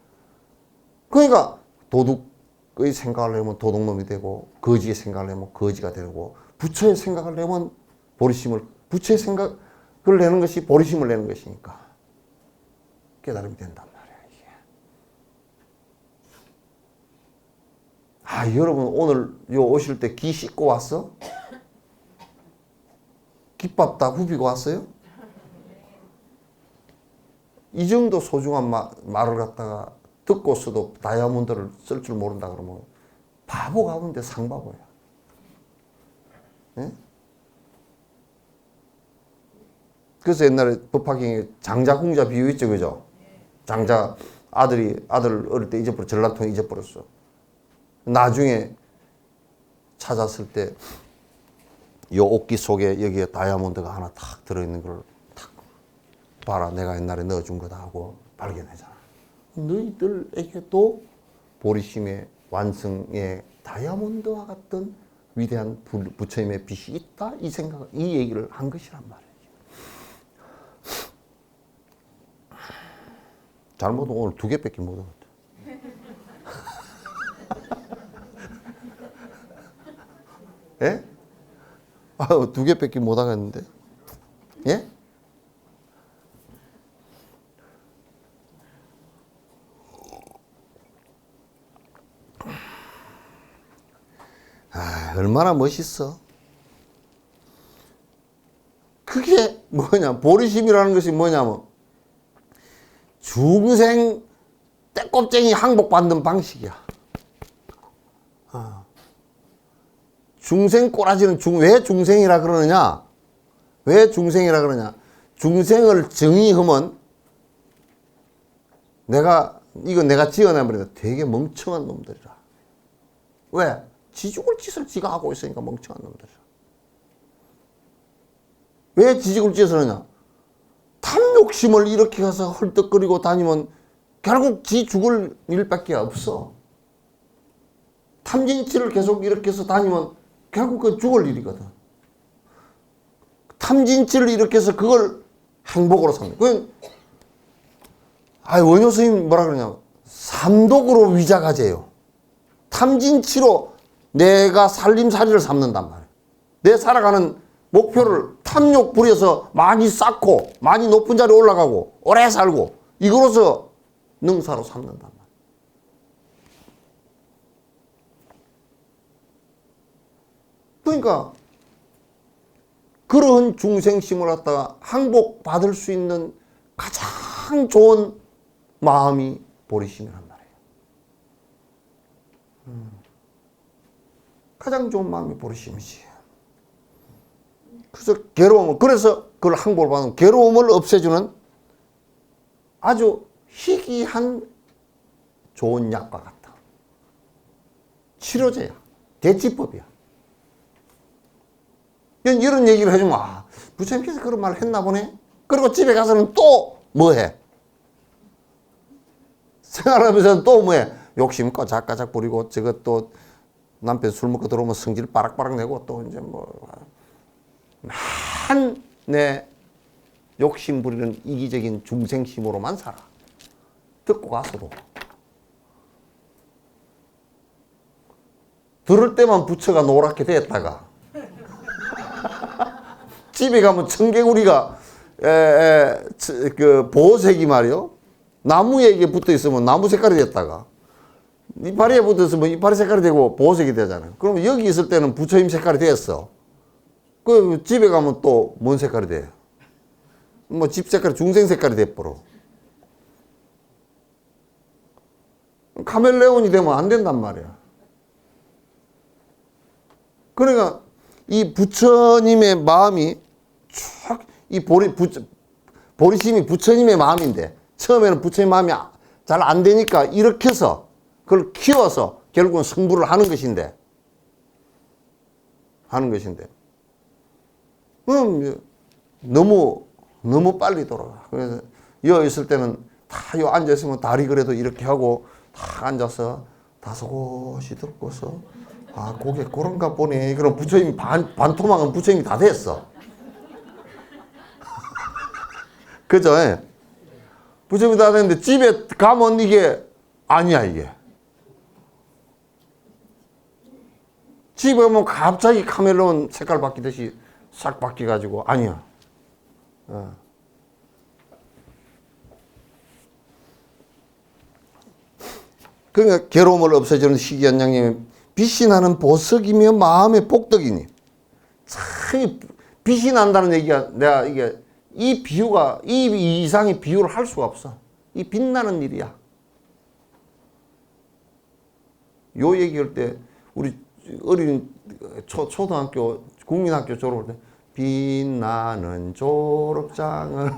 그러니까 도둑의 생각을 내면 도둑놈이 되고 거지의 생각을 내면 거지가 되고 부처의 생각을 내면 부처의 생각을 내는 것이 보리심을 내는 것이니까 깨달음이 된단 말이야. 여러분 오늘 오실 때 기 씻고 왔어? 깃밥 다 후비고 왔어요? 이 정도 소중한 말을 갖다가 듣고서도 다이아몬드를 쓸 줄 모른다 그러면 바보 가운데 상바보야. 네? 그래서 옛날에 법화경에 장자궁자 비유 있죠, 그죠? 장자 아들 어릴 때 전라통에 잊어버렸어. 나중에 찾았을 때 이 옷기 속에 여기에 다이아몬드가 하나 탁 들어있는 걸 탁 봐라 내가 옛날에 넣어준 거다 하고 발견하잖아. 너희들에게도 보리심의 완성의 다이아몬드와 같은 위대한 부처님의 빛이 있다 이 얘기를 한 것이란 말이에요. 잘못은 오늘 2개밖에 못 얻었다. 예? 2개밖에 못 하겠는데? 예? 얼마나 멋있어. 그게 뭐냐, 보리심이라는 것이 뭐냐면 중생 떼껍쟁이 항복받는 방식이야. 중생 꼬라지는 왜 중생이라 그러느냐? 왜 중생이라 그러냐? 중생을 정의하면 내가 지어내버리다 되게 멍청한 놈들이라. 왜? 지 죽을 짓을 지가 하고 있으니까 멍청한 놈들이라. 왜 지 죽을 짓을 하냐? 탐욕심을 이렇게 가서 헐떡거리고 다니면 결국 지 죽을 일밖에 없어. 탐진치를 계속 이렇게 해서 다니면 결국 그 죽을 일이거든. 탐진치를 이렇게 해서 그걸 행복으로 삼는. 원효 스님 뭐라 그러냐. 삼독으로 위자가제요. 탐진치로 내가 살림살이를 삼는단 말이야. 내 살아가는 목표를 탐욕 부려서 많이 쌓고 많이 높은 자리에 올라가고 오래 살고 이거로서 능사로 삼는단 말이야. 그러니까 그러한 중생심을 갖다가 항복받을 수 있는 가장 좋은 마음이 보리심이란 말이에요. 가장 좋은 마음이 보리심이지. 그래서 그걸 항복을 받으면 괴로움을 없애주는 아주 희귀한 좋은 약과 같다. 치료제야. 대치법이야. 이런 얘기를 해주면 부처님께서 그런 말을 했나 보네. 그리고 집에 가서는 또 뭐해? 생활하면서는 또 뭐해? 욕심 까작까작 부리고 저것 또 남편 술 먹고 들어오면 성질 빠락빠락 내고 또 이제 내 욕심 부리는 이기적인 중생심으로만 살아. 듣고 가서도. 들을 때만 부처가 노랗게 됐다가 집에 가면 청개구리가 그 보호색이 말이요. 나무에 이게 붙어 있으면 나무 색깔이 됐다가 이파리에 붙어 있으면 이파리 색깔이 되고 보호색이 되잖아요. 그러면 여기 있을 때는 부처님 색깔이 됐어. 그 집에 가면 또 뭔 색깔이 돼? 집 색깔이 중생 색깔이 돼버려. 카멜레온이 되면 안 된단 말이야. 그러니까 이 부처님의 마음이 쫙 이 보리심이 부처님의 마음인데 처음에는 부처님 마음이 잘 안 되니까 이렇게 해서 그걸 키워서 결국은 성불을 하는 것인데 너무 빨리 돌아가. 그래서 여기 있을 때는 다 요 앉아 있으면 다리 그래도 이렇게 하고 다 앉아서 다소곳이 듣고서 고개 그런가 보네. 그럼 부처님 반토막은 부처님이 다 됐어. 그죠? 부처님이 다 됐는데 집에 가면 이게 아니야, 이게. 집에 오면 갑자기 카멜레온 색깔 바뀌듯이 싹 바뀌어가지고 아니야. 그러니까 괴로움을 없애주는 희귀한 빛이 나는 보석이며 마음의 복덕이니. 참 빛이 난다는 얘기가 내가 이 비유가 이 이상의 비유를 할 수가 없어. 이 빛나는 일이야. 요 얘기할 때 우리 어린 초등학교 국민학교 졸업할 때 빛나는 졸업장을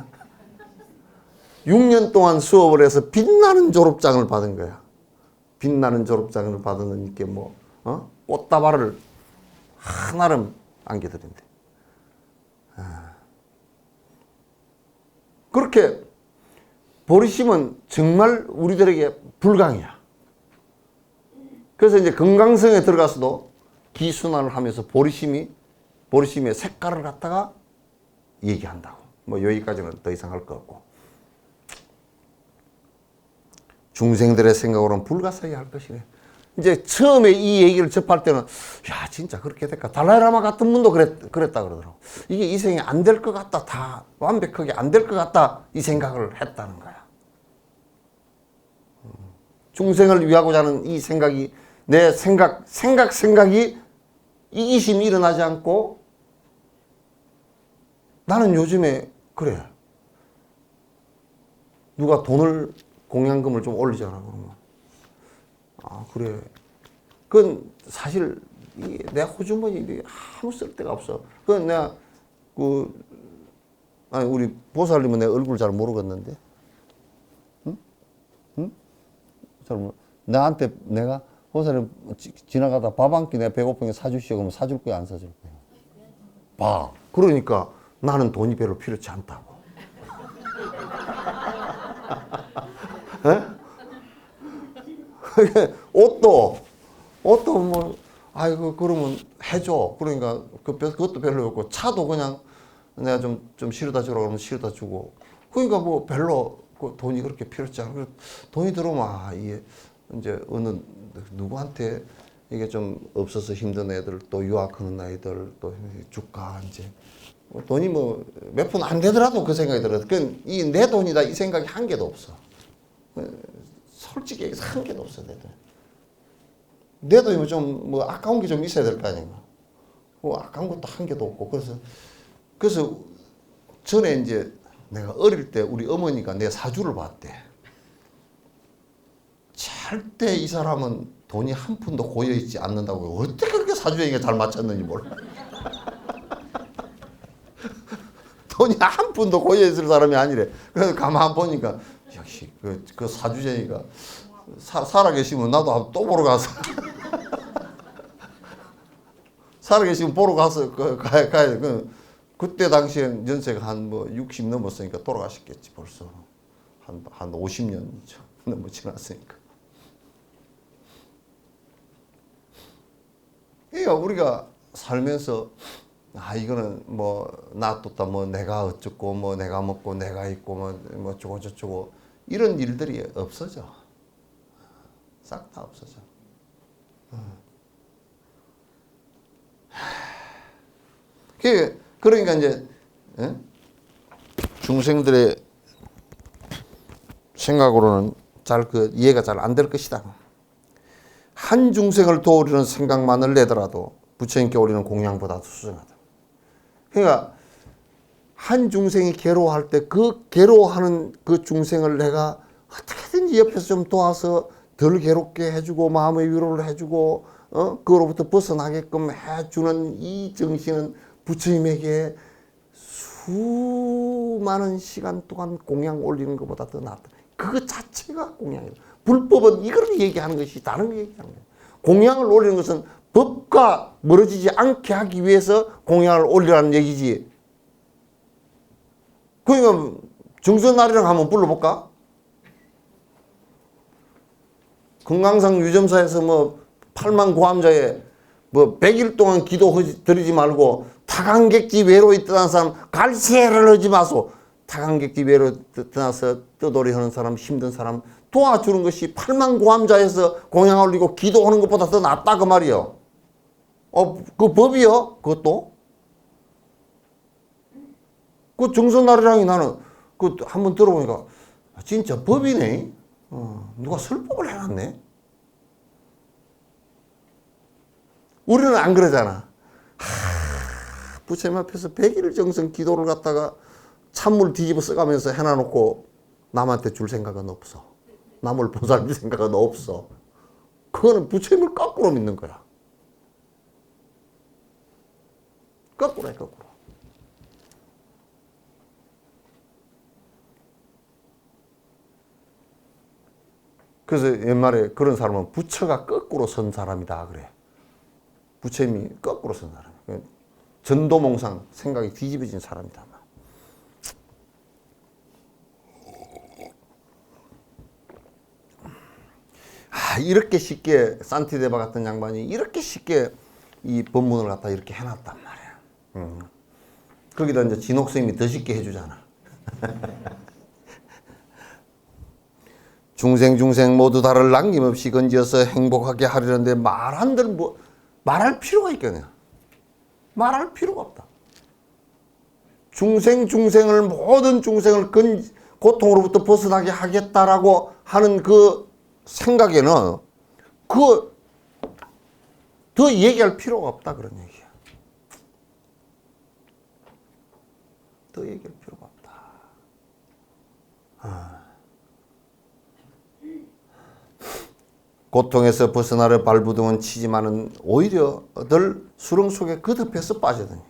6년 동안 수업을 해서 빛나는 졸업장을 받은 거야. 빛나는 졸업장을 받은 이렇게 꽃다발을 하나름 안겨드린대. 그렇게 보리심은 정말 우리들에게 불강이야. 그래서 이제 건강성에 들어가서도 기순환을 하면서 보리심의 색깔을 갖다가 얘기한다고. 여기까지는 더 이상 할 거 없고. 중생들의 생각으로는 불가사의 할 것이래. 이제 처음에 이 얘기를 접할 때는 진짜 그렇게 될까? 달라이라마 같은 분도 그랬다 그러더라고. 이게 이 생에 안 될 것 같다. 다 완벽하게 안 될 것 같다. 이 생각을 했다는 거야. 중생을 위하고자 하는 이 생각이 내 생각이 이기심이 일어나지 않고 나는 요즘에 그래. 누가 돈을 공양금을 좀 올리잖아. 그러면 그래. 그건 사실 내 호주머니 아무 쓸데가 없어. 그 내가 아니 우리 보살님은 내 얼굴 잘 모르겠는데, 응? 응? 잘 모르. 나한테 내가 보살님 지나가다 밥 한 끼 내가 배고프니까 사주시오 그러면 사줄 거야 안 사줄 거야? 봐. 그러니까 나는 돈이 별로 필요치 않다고. 옷도 뭐 아이고 그러면 해줘. 그러니까 그것도 별로 없고 차도 그냥 내가 좀 실어다 주라고 그러면 실어다 주고. 그러니까 뭐 별로 돈이 그렇게 필요치 않아. 돈이 들어오면 이게 이제 어느 누구한테 이게 좀 없어서 힘든 애들 또 유학하는 아이들 또 주가 이제 돈이 뭐 몇 푼 안 되더라도 그 생각이 들어. 그건 이 내 돈이다 이 생각이 한 개도 없어. 솔직히 얘기해서 한 개도 없어 내 돈. 내 돈이 좀 뭐 아까운 게 좀 있어야 될 거 아닌가. 뭐 아까운 것도 한 개도 없고 그래서 전에 이제 내가 어릴 때 우리 어머니가 내 사주를 봤대. 절대 이 사람은 돈이 한 푼도 고여 있지 않는다고. 어떻게 그렇게 사주행위가 잘 맞췄는지 몰라. 돈이 한 푼도 고여 있을 사람이 아니래. 그래서 가만 보니까 역시 그 사주쟁이가 살아계시면 나도 한번 또 보러 가서 살아계시면 보러 가서 가야 돼. 그때 당시엔 연세가 한 뭐 60 넘었으니까 돌아가셨겠지 벌써. 한 50년 넘어 지났으니까. 그러니까 우리가 살면서 이거는 뭐 놔뒀다 뭐 내가 어쩌고 뭐 내가 먹고 내가 입고 뭐 어쩌고 저쩌고 이런 일들이 없어져. 싹 다 없어져. 그러니까 이제 중생들의 생각으로는 잘 이해가 잘 안 될 것이다. 한 중생을 도우려는 생각만을 내더라도 부처님께 올리는 공양보다도 수승하다. 그러니까 한 중생이 괴로워할 때 그 괴로워하는 그 중생을 내가 어떻게든지 옆에서 좀 도와서 덜 괴롭게 해주고 마음의 위로를 해주고 그로부터 벗어나게끔 해주는 이 정신은 부처님에게 수많은 시간 동안 공양 올리는 것보다 더 낫다. 그것 자체가 공양이에요. 불법은 이걸 얘기하는 것이 다른 거 얘기하는 거예요. 공양을 올리는 것은 법과 멀어지지 않게 하기 위해서 공양을 올리라는 얘기지. 그러니까 중선날이랑 한번 불러볼까? 금강산 유점사에서 뭐 8만 고함자에 뭐 100일 동안 기도 드리지 말고 타강객지 외로이 떠난 사람 갈세를 하지 마소. 타강객지 외로이 떠나서 떠돌이 하는 사람 힘든 사람 도와주는 것이 8만 고함자에서 공양 올리고 기도하는 것보다 더 낫다 그 말이요. 그 법이요? 그것도? 그 정선나리랑이 나는 그 한번 들어보니까 진짜 법이네. 누가 설법을 해놨네. 우리는 안 그러잖아. 부처님 앞에서 100일 정성 기도를 갖다가 찬물 뒤집어 써가면서 해놔놓고 남한테 줄 생각은 없어. 남을 보살필 생각은 없어. 그거는 부처님을 거꾸로 믿는 거야. 거꾸로 해, 거꾸로. 그래서 옛말에 그런 사람은 부처가 거꾸로 선 사람이다 그래. 부처님이 거꾸로 선 사람. 전도몽상 생각이 뒤집어진 사람이다. 이렇게 쉽게 산티데바 같은 양반이 이렇게 쉽게 이 법문을 갖다 이렇게 해놨단 말이야. 거기다 이제 진옥스님이 더 쉽게 해주잖아. 중생 모두 다를 남김없이 건지어서 행복하게 하려는데 말할 필요가 있겠냐? 말할 필요가 없다. 모든 중생을 고통으로부터 벗어나게 하겠다라고 하는 그 생각에는 더 얘기할 필요가 없다 그런 얘기야. 더 얘기할 필요가 없다. 고통에서 벗어나려 발부둥은 치지만은 오히려 늘 수렁 속에 거듭해서 빠져드니.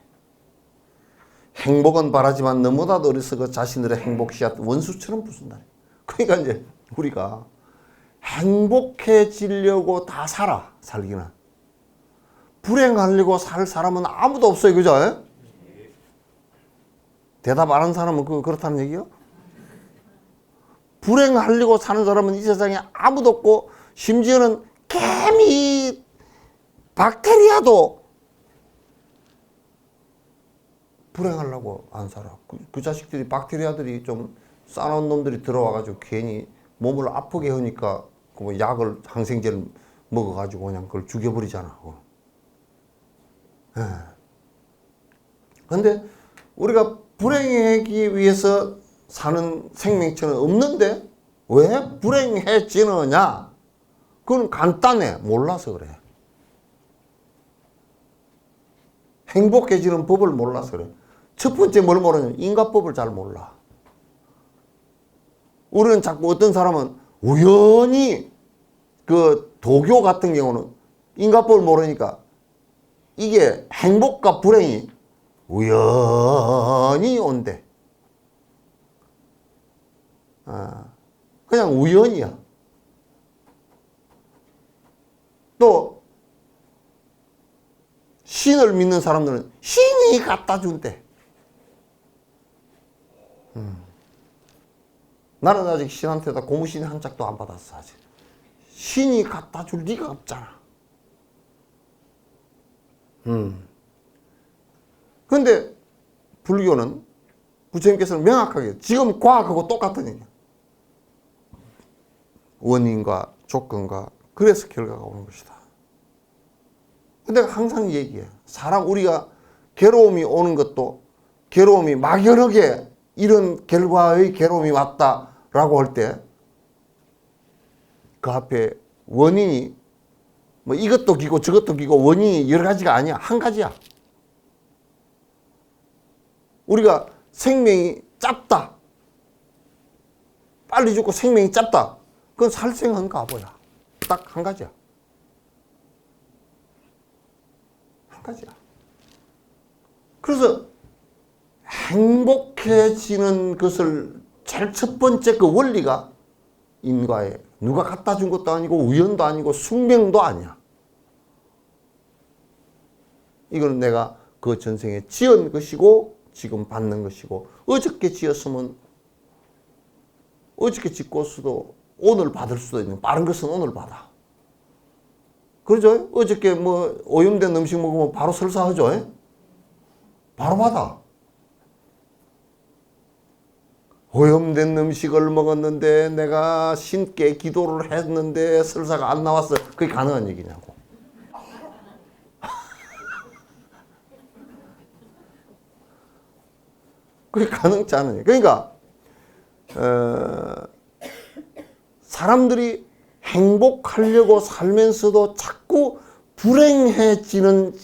행복은 바라지만 너무나도 어리석어 자신들의 행복 씨앗 원수처럼 부순다. 그러니까 이제 우리가 행복해지려고 다 살기는. 불행하려고 살 사람은 아무도 없어요. 그죠? 대답 안 하는 사람은 그렇다는 얘기요? 불행하려고 사는 사람은 이 세상에 아무도 없고, 심지어는 개미, 박테리아도 불행하려고 안 살아. 그 자식들이, 박테리아들이 좀 싸놓은 놈들이 들어와가지고 괜히 몸을 아프게 하니까 그 약을, 항생제를 먹어가지고 그냥 그걸 죽여버리잖아. 예. 근데 우리가 불행하기 위해서 사는 생명체는 없는데 왜 불행해지느냐? 그건 간단해. 몰라서 그래. 행복해지는 법을 몰라서 그래. 첫 번째 뭘 모르냐? 인과법을 잘 몰라. 우리는 자꾸 어떤 사람은 우연히 그 도교 같은 경우는 인과법을 모르니까 이게 행복과 불행이 우연히 온대. 그냥 우연이야. 또 신을 믿는 사람들은 신이 갖다 준대. 나는 아직 신한테다 고무신 한 짝도 안 받았어. 아직. 신이 갖다 줄 리가 없잖아. 근데 불교는 부처님께서는 명확하게 지금 과학하고 똑같은 얘기야. 원인과 조건과 그래서 결과가 오는 것이다. 근데 항상 얘기해. 사람 우리가 괴로움이 오는 것도 괴로움이 막연하게 이런 결과의 괴로움이 왔다라고 할 때 그 앞에 원인이 뭐 이것도 기고 저것도 기고 원인이 여러 가지가 아니야. 한 가지야. 우리가 생명이 짧다. 빨리 죽고 생명이 짧다. 그건 살생한 가보야. 딱 한 가지야. 한 가지야. 그래서 행복해지는 것을 제일 첫 번째 그 원리가 인과에 누가 갖다 준 것도 아니고 우연도 아니고 숙명도 아니야. 이거는 내가 그 전생에 지은 것이고 지금 받는 것이고 어저께 지었으면 어저께 짓고 수도 오늘 받을 수도 있는 빠른 것은 오늘 받아. 그러죠? 어저께 뭐 오염된 음식 먹으면 바로 설사하죠? 바로 받아. 오염된 음식을 먹었는데 내가 신께 기도를 했는데 설사가 안 나왔어. 그게 가능한 얘기냐고. 그게 가능치 않은 얘기. 그러니까 사람들이 행복하려고 살면서도 자꾸 불행해지는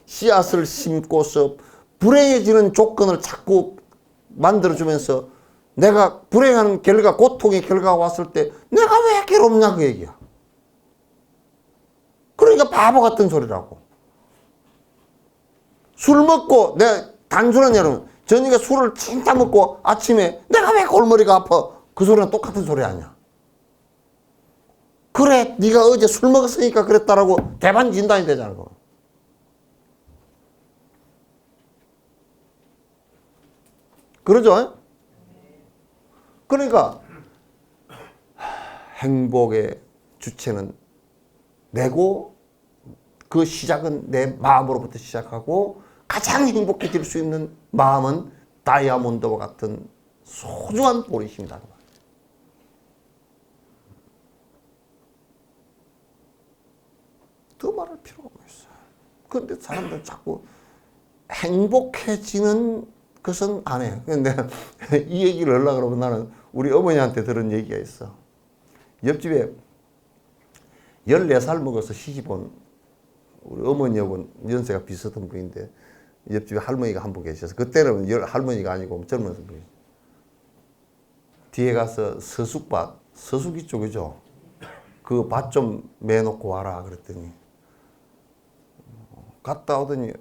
씨앗을 심고서 불행해지는 조건을 자꾸 만들어주면서 내가 불행한 결과, 고통의 결과가 왔을 때 내가 왜 괴롭냐 그 얘기야. 그러니까 바보 같은 소리라고. 술 먹고 내가 단순한 여러분 저녁에 술을 진짜 먹고 아침에 내가 왜 골머리가 아파. 그 소리랑 똑같은 소리 아니야. 그래 네가 어제 술 먹었으니까 그랬다라고 대반 진단이 되잖아. 그거. 그러죠? 그러니까 행복의 주체는 내고 그 시작은 내 마음으로부터 시작하고 가장 행복해질 수 있는 마음은 다이아몬드와 같은 소중한 보릿입니다. 더 말할 필요가 없어요. 그런데 사람들은 자꾸 행복해지는 것은 안 해. 근데 이 얘기를 하려고 그러면 나는 우리 어머니한테 들은 얘기가 있어. 옆집에 14살 먹어서 시집온 우리 어머니하고 연세가 비슷한 분인데 옆집에 할머니가 한 분 계셔서 그때는 할머니가 아니고 젊은 분이 뒤에 가서 서숙밭, 서숙 있죠, 그죠? 그 밭 좀 매놓고 와라 그랬더니 갔다 오더니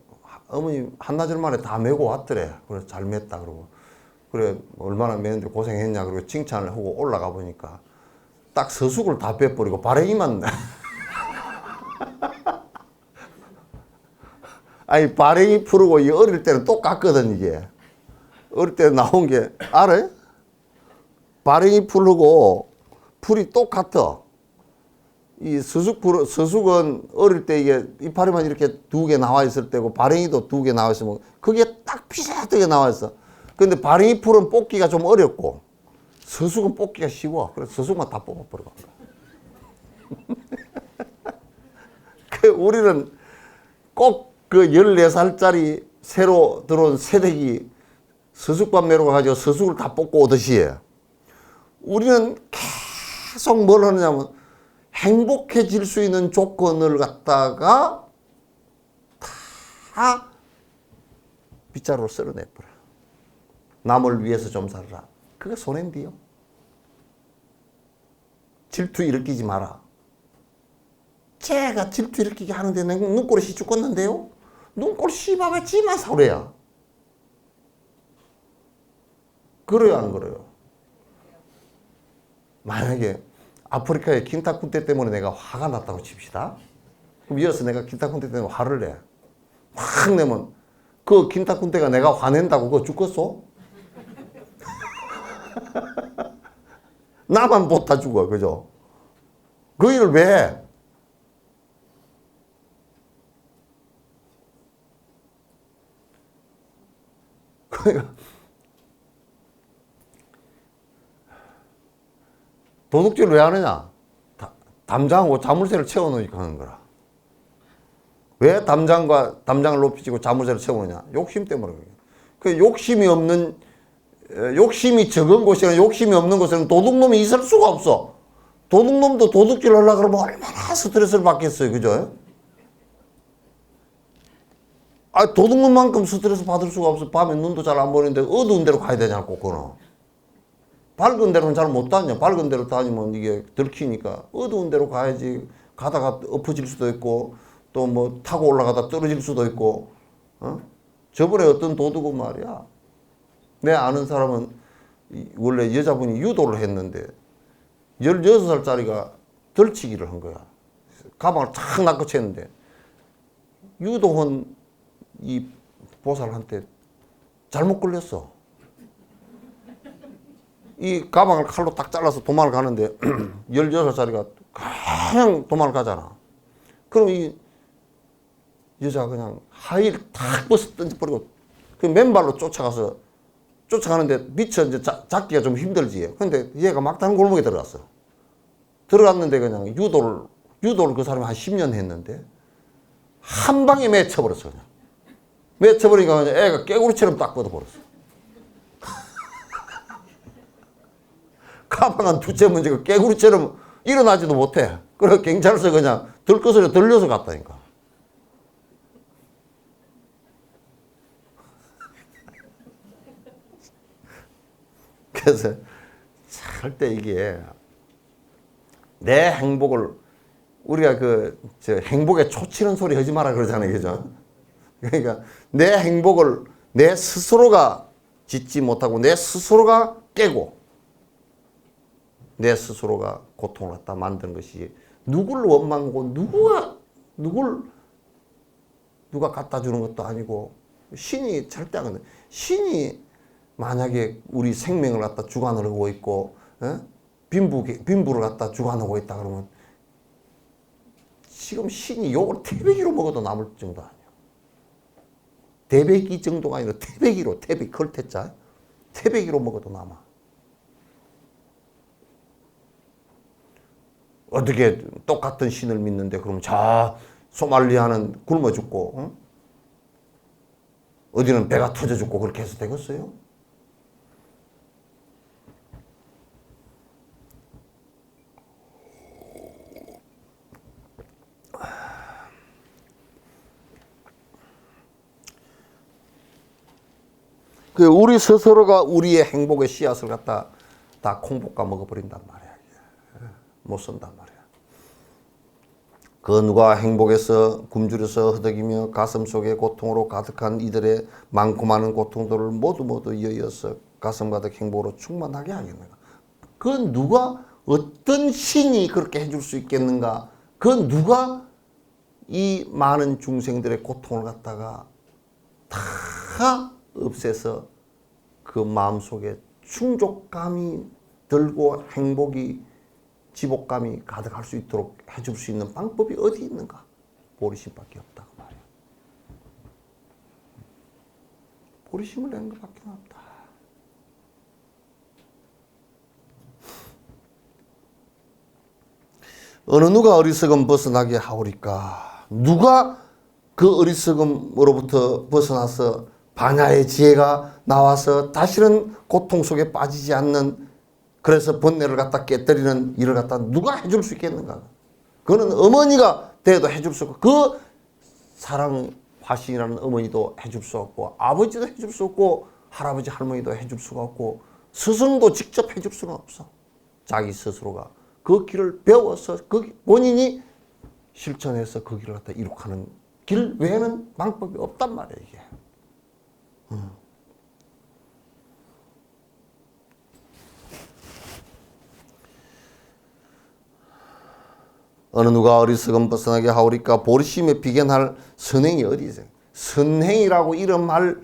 어머니 한나절 만에 다 메고 왔더래. 그래서 잘 맸다 그러고 그래 얼마나 매는데 고생했냐 그러고 칭찬을 하고 올라가 보니까 딱 서숙을 다 빼버리고 발행이만 아니 발행이 푸르고 이 어릴 때는 똑같거든 이게. 어릴 때 나온 게 알아요? 발행이 푸르고 풀이 똑같아. 이 서숙은 어릴 때 이게 이파리만 이렇게 두 개 나와 있을 때고 발행이도 두 개 나와 있으면 그게 딱 비슷하게 나와 있어. 근데 발행이 풀은 뽑기가 좀 어렵고 서숙은 뽑기가 쉬워. 그래서 서숙만 다 뽑아버리고. 우리는 꼭 그 14살짜리 새로 들어온 새댁이 서숙밥 매러 가가지고 서숙을 다 뽑고 오듯이 우리는 계속 뭘 하느냐면 행복해질 수 있는 조건을 갖다가 다 빗자루로 쓸어내버려. 남을 위해서 좀 살아라. 그게 손해인데요. 질투 일으키지 마라. 쟤가 질투 일으키게 하는데 내 눈꼴이 씨 죽겠는데요? 눈꼴 씨바가 지만 사오래야. 그래요 안 그래요? 만약에 아프리카의 킨타쿤테 때문에 내가 화가 났다고 칩시다. 그럼 이어서 내가 킨타쿤테 때문에 화를 내. 확 내면 그 킨타쿤테가 내가 화낸다고 그거 죽겠어? 나만 못다 죽어. 그죠? 그 일을 왜 해? 그러니까 도둑질을 왜 하느냐? 담장하고 자물쇠를 채워놓으니까 하는 거라. 왜 담장을 높이고 자물쇠를 채우느냐? 욕심 때문에 그래요. 그 욕심이 없는, 욕심이 적은 곳이나 욕심이 없는 곳에는 도둑놈이 있을 수가 없어. 도둑놈도 도둑질 하려고 그러면 얼마나 스트레스를 받겠어요. 그죠? 아, 도둑놈만큼 스트레스 받을 수가 없어. 밤에 눈도 잘 안 보이는데 어두운 데로 가야 되잖아, 꼭 그거는. 밝은 데로는 잘 못 다녀. 밝은 데로 다니면 이게 들키니까 어두운 데로 가야지. 가다가 엎어질 수도 있고 또 뭐 타고 올라가다 떨어질 수도 있고. 어? 저번에 어떤 도둑은 말이야. 내 아는 사람은 원래 여자분이 유도를 했는데 16살짜리가 들치기를 한 거야. 가방을 탁 낚아챘는데 유도한 이 보살한테 잘못 걸렸어. 이 가방을 칼로 딱 잘라서 도망을 가는데 16살짜리가 그냥 도망을 가잖아. 그럼 이 여자가 그냥 하이를 탁 벗어 던져버리고 그 맨발로 쫓아가는데 미처 이제 잡기가 좀 힘들지. 근데 얘가 막다른 골목에 들어갔어. 들어갔는데 그냥 유도를 그 사람이 한 10년 했는데 한 방에 맺혀버렸어. 그냥. 맺혀버리니까 그냥 애가 깨구리처럼 딱 뻗어버렸어. 가방 한 두째 문제가 깨구리처럼 일어나지도 못해. 그래서 경찰서 그냥 들것으로 들려서 갔다니까. 그래서 절대 이게 내 행복을 우리가 행복에 초치는 소리 하지 마라 그러잖아요. 그죠? 그러니까 내 행복을 내 스스로가 짓지 못하고 내 스스로가 깨고 내 스스로가 고통을 갖다 만드는 것이 누굴 원망하고 누가 갖다 주는 것도 아니고 신이 절대 안 그래. 신이 만약에 우리 생명을 갖다 주관을 하고 있고 빈부를 갖다 주관하고 있다 그러면 지금 신이 욕을 태배기로 먹어도 남을 정도 아니야. 대배기 정도가 아니라 태배기로 걸태자 태배기로 먹어도 남아. 어떻게 똑같은 신을 믿는데 그럼 소말리아는 굶어 죽고 응? 어디는 배가 터져 죽고 그렇게 해서 되겠어요? 우리 스스로가 우리의 행복의 씨앗을 갖다 다 콩볶아 먹어버린단 말이야. 못 쓴단 말이야. 그 누가 행복에서 굶주려서 허덕이며 가슴 속에 고통으로 가득한 이들의 많고 많은 고통들을 모두 이어서 가슴 가득 행복으로 충만하게 하겠는가. 그 누가 어떤 신이 그렇게 해줄 수 있겠는가. 그 누가 이 많은 중생들의 고통을 갖다가 다 없애서 그 마음속에 충족감이 들고 행복이 지복감이 가득할 수 있도록 해줄 수 있는 방법이 어디 있는가? 보리심밖에 없다고 말이야. 보리심을 내는 것밖에 없다. 어느 누가 어리석음 벗어나게 하오리까? 누가 그 어리석음으로부터 벗어나서 반야의 지혜가 나와서 다시는 고통 속에 빠지지 않는, 그래서 번뇌를 갖다 깨뜨리는 일을 갖다 누가 해줄 수 있겠는가? 그거는 어머니가 돼도 해줄 수 없고, 그 사랑 화신이라는 어머니도 해줄 수 없고, 아버지도 해줄 수 없고, 할아버지 할머니도 해줄 수가 없고, 스승도 직접 해줄 수는 없어. 자기 스스로가 그 길을 배워서 그 본인이 실천해서 그 길을 갖다 이룩하는 길 외에는 방법이 없단 말이야, 이게. 어느 누가 어리석음 벗어나게 하오리까? 보리심에 비견할 선행이 어디 있어요? 선행이라고 이름할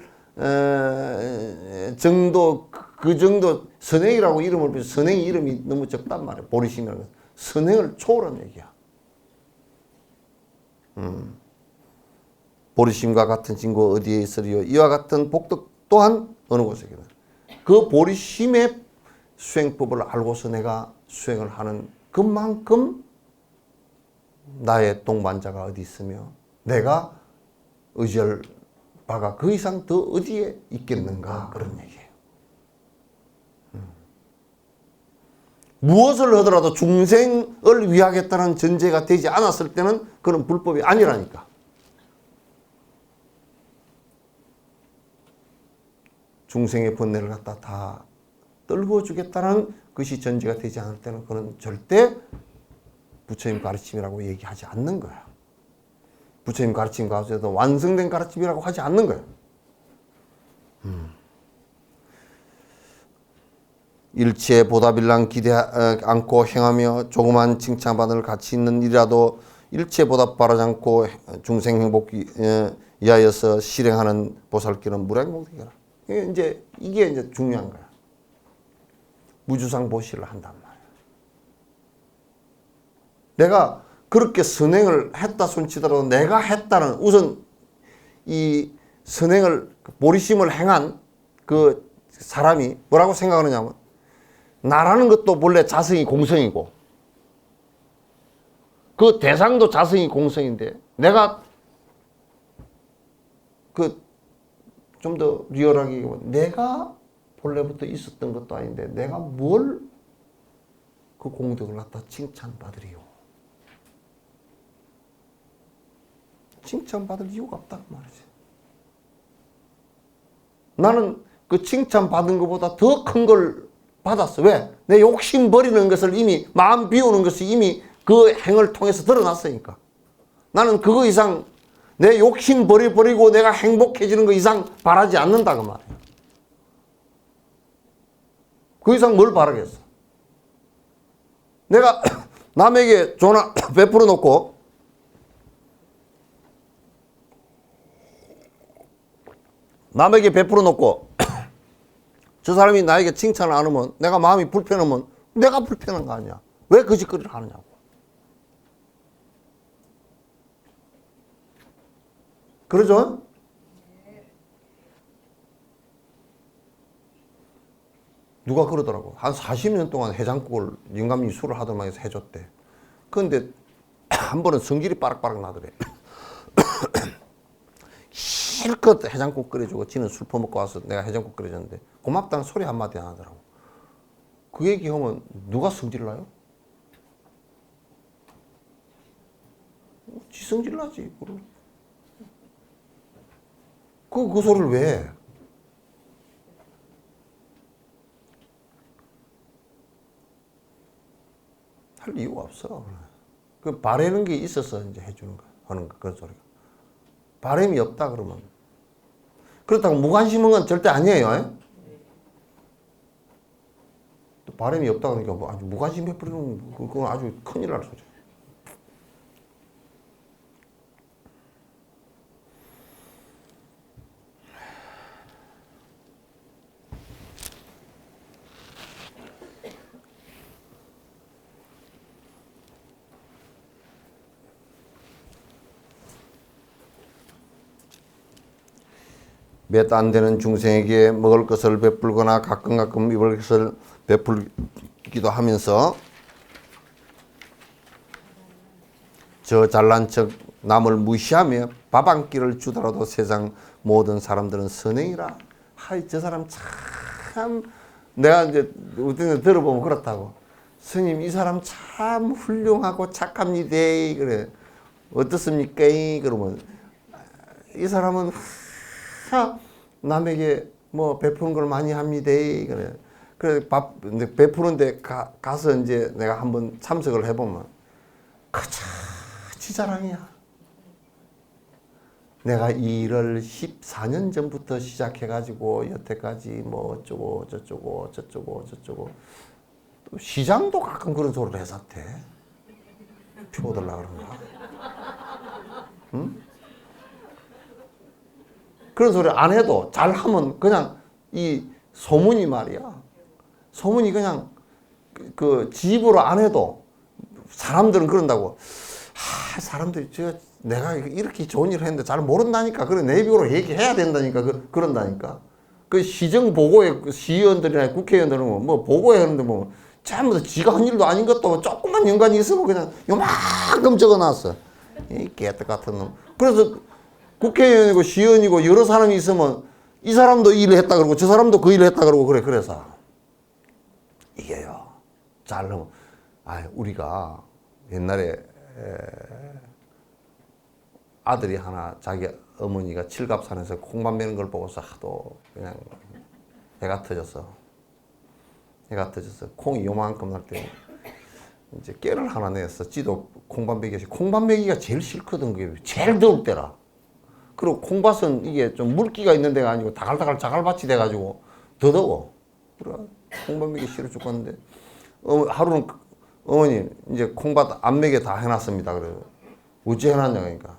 정도, 그 정도 선행이라고 이름을 붙여, 선행 이름이 너무 적단 말이에요. 보리심이라는 것은 선행을 초월한 얘기야. 보리심과 같은 친구 어디에 있으리요? 이와 같은 복덕 또한 어느 곳에 있나? 그 보리심의 수행법을 알고서 내가 수행을 하는 그만큼 나의 동반자가 어디 있으며 내가 의지할 바가 그 이상 더 어디에 있겠는가, 그런 얘기예요. 무엇을 하더라도 중생을 위하겠다는 전제가 되지 않았을 때는 그런 불법이 아니라니까. 중생의 번뇌를 갖다 다 떨궈주겠다는 것이 전제가 되지 않을 때는 그는 절대 부처님 가르침이라고 얘기하지 않는 거야. 부처님 가르침 가운데도 완성된 가르침이라고 하지 않는 거야. 일체에 보답일랑 기대 않고 행하며 조그만 칭찬받을 가치 있는 일이라도 일체 보답 바라지 않고 중생 행복 위하여서 실행하는 보살길은 무량행복되리라. 이게 이제 중요한 거야. 무주상 보시를 한단 말이야. 내가 그렇게 선행을 했다 손치더라도 내가 했다는, 우선 이 선행을 보리심을 행한 그 사람이 뭐라고 생각하느냐면, 나라는 것도 본래 자성이 공성이고 그 대상도 자성이 공성인데, 내가 그 좀 더 리얼하게 얘기하면 내가 본래부터 있었던 것도 아닌데 내가 뭘 그 공덕을 갖다 칭찬받으리요? 칭찬받을 이유가 없다고 말이지. 나는 그 칭찬받은 것보다 더 큰 걸 받았어. 왜? 내 욕심 버리는 것을 이미, 마음 비우는 것이 이미 그 행을 통해서 드러났으니까. 나는 그거 이상, 내 욕심 버리고 내가 행복해지는 거 이상 바라지 않는다 그 말이야. 그 이상 뭘 바라겠어? 내가 남에게 전화 베풀어 놓고 저 사람이 나에게 칭찬을 안 하면, 내가 마음이 불편하면 내가 불편한 거 아니야. 왜 그 짓거리를 하느냐고. 그러죠? 누가 그러더라고. 한 40년 동안 해장국을 영감이 술을 하더만 해서 해줬대. 그런데 한 번은 성질이 빠락빠락 나더래. 실컷 해장국 끓여주고 지는 술 퍼먹고 와서 내가 해장국 끓여줬는데 고맙다는 소리 한마디 안 하더라고. 그 얘기하면 누가 성질 나요? 지 성질 나지. 그 소리를 왜 해? 할 이유가 없어. 그 바라는 게 있어서 이제 해주는 거, 하는 거, 그런 소리가. 바람이 없다 그러면. 그렇다고 무관심한 건 절대 아니에요. 또 바람이 없다 그러니까 뭐 아주 무관심 해버리는 그건 아주 큰일 날 소리. 몇 안 되는 중생에게 먹을 것을 베풀거나 가끔 입을 것을 베풀기도 하면서 저 잘난 척 남을 무시하며 밥 한 끼를 주더라도 세상 모든 사람들은 선행이라. 하이, 저 사람 참, 내가 이제 어떤 들어보면 그렇다고. 스님, 이 사람 참 훌륭하고 착합니다. 그래. 어떻습니까? 그러면 이 사람은 남에게 뭐 베푸는 걸 많이 합니다. 그래. 그래, 베푸는데 가서 이제 내가 한번 참석을 해보면, 지 자랑이야. 내가 이 일을 14년 전부터 시작해가지고, 여태까지 뭐 어쩌고 저쩌고 저쩌고 저쩌고. 또 시장도 가끔 그런 소리를 해서대. 표 얻으려고 그런가? 응? 그런 소리 안 해도 잘하면 그냥 이 소문이 말이야. 소문이 그냥 그 집으로 안 해도 사람들은 그런다고. 사람들이 내가 이렇게 좋은 일을 했는데 잘 모른다니까. 그래, 내비로 얘기해야 된다니까. 그런다니까. 그 시정 보고에 시의원들이나 국회의원들은 뭐 보고해 하는데 뭐 전부 다 지가 한 일도 아닌 것도 조금만 연관이 있으면 그냥 요만큼 적어놨어. 이 개떡 같은 놈. 그래서 국회의원이고 시의원이고 여러 사람이 있으면 이 사람도 이 일을 했다 그러고 저 사람도 그 일을 했다 그러고 그래서 이게요. 잘하면 우리가 옛날에 아들이 하나 자기 어머니가 칠갑산에서 콩밥 매는 걸 보고서 하도 그냥 애가 터졌어. 콩이 요만큼 날 때 이제 깨를 하나 냈어. 지도 콩밥 매기시. 콩밥 매기가 제일 싫거든. 그게 제일 더울 때라. 그리고 콩밭은 이게 좀 물기가 있는 데가 아니고 다갈다갈 자갈밭이 돼가지고 더 더워. 그래, 콩밥 매기 싫어 죽겠는데 하루는 어머니 이제 콩밭 안 매게 다 해놨습니다. 그래, 어찌 해놨냐 그러니까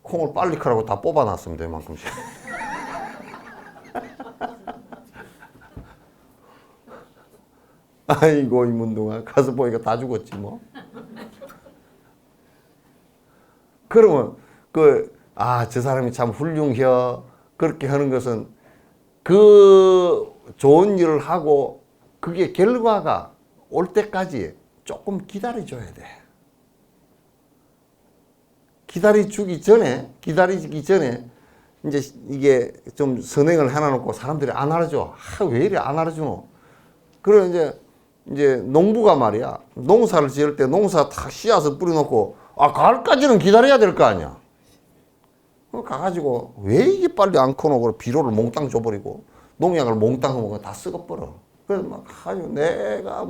콩을 빨리 크라고 다 뽑아놨습니다. 이만큼씩. 아이고, 이 문동아 가서 보니까 다 죽었지 뭐. 그러면 저 사람이 참 훌륭혀. 그렇게 하는 것은 그 좋은 일을 하고 그게 결과가 올 때까지 조금 기다려줘야 돼. 기다리기 전에 이제 이게 좀 선행을 해놔놓고 사람들이 안 알아줘. 왜 이래 안 알아주노? 그래 이제 농부가 말이야. 농사를 지을 때 농사 탁 씨앗을 뿌려놓고 가을까지는 기다려야 될 거 아니야. 가가지고 왜 이게 빨리 안 커노? 그래 비료를 몽땅 줘버리고 농약을 몽땅 하면 다 썩어버려. 그래서 막 아주 내가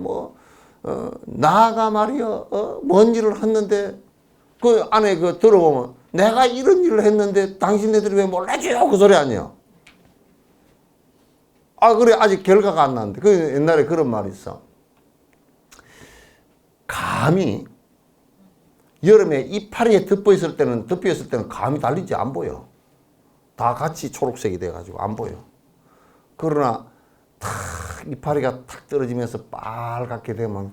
나가 말이야 뭔 일을 했는데 그 안에 들어보면 내가 이런 일을 했는데 당신네들이 왜 몰라줘요? 그 소리 아니야. 그래 아직 결과가 안 났는데. 그 옛날에 그런 말이 있어. 감이 여름에 이파리에 덮여있을 때는 감이 달리지 안 보여. 다 같이 초록색이 돼가지고 안 보여. 그러나 탁 이파리가 탁 떨어지면서 빨갛게 되면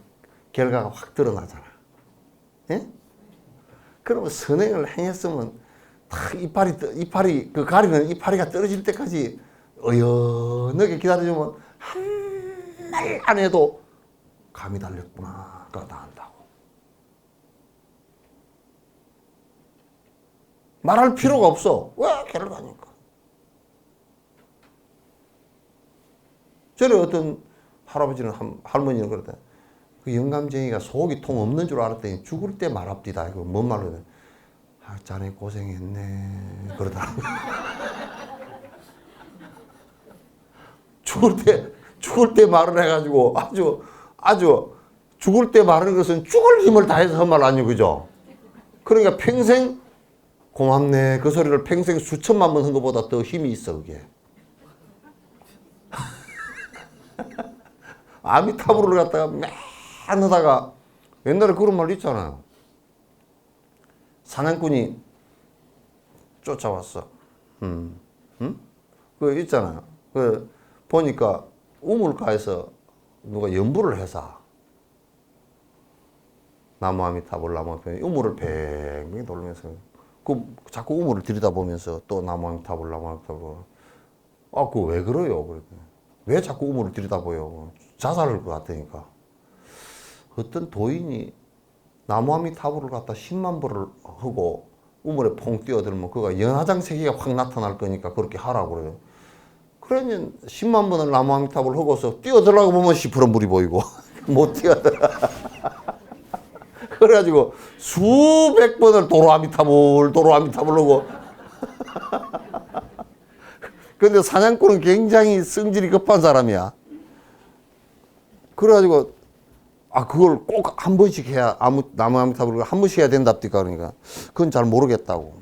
결과가 확 드러나잖아. 예? 그러면 선행을 행했으면 탁 이파리 그 가리는 이파리가 떨어질 때까지 어연하게 기다려주면 한 말 안 해도 감이 달렸구나. 그거 다 안다고. 말할 필요가 없어. 왜? 결과니까. 전에 어떤 할아버지는 할머니는 그러다. 그 영감쟁이가 속이 통 없는 줄 알았더니 죽을 때 말합디다. 이거 뭔 말로 해? 자네 고생했네. 그러더라고. 죽을 때 말을 해가지고 아주 죽을 때 말하는 것은 죽을 힘을 다해서 한 말 아니에요. 그죠? 그러니까 평생 고맙네 그 소리를 평생 수천만 번 한 것보다 더 힘이 있어 그게. 아미타불을 갖다가 맨 하다가 옛날에 그런 말 있잖아요. 사냥꾼이 쫓아왔어. 응? 그 있잖아요. 그 보니까 우물가에서 누가 연부를 해서 나무 아미타불 나무 아미타불 우물을 뱅뱅 돌면서 그 자꾸 우물을 들여다보면서 또 나무 아미타불 나무 아미타불 아 그거 왜 그래요? 그랬더니 왜 자꾸 우물을 들여다보요? 자살할 것 같으니까. 어떤 도인이 나무 아미타불을 갖다 10만 불을 하고 우물에 퐁 뛰어들면 그가 연화장 세계가 확 나타날 거니까 그렇게 하라고 그래요. 그러니 10만 번을 나무 아미타불을 하고서 뛰어들라고 보면 시퍼런 물이 보이고 못 뛰어들어. 그래가지고 수백 번을 도로 아미타불 하고 근데 사냥꾼은 굉장히 성질이 급한 사람이야. 그래가지고 아 그걸 꼭 한 번씩 해야 나무 아미타불을 한 번씩 해야 된답니까 그러니까 그건 잘 모르겠다고.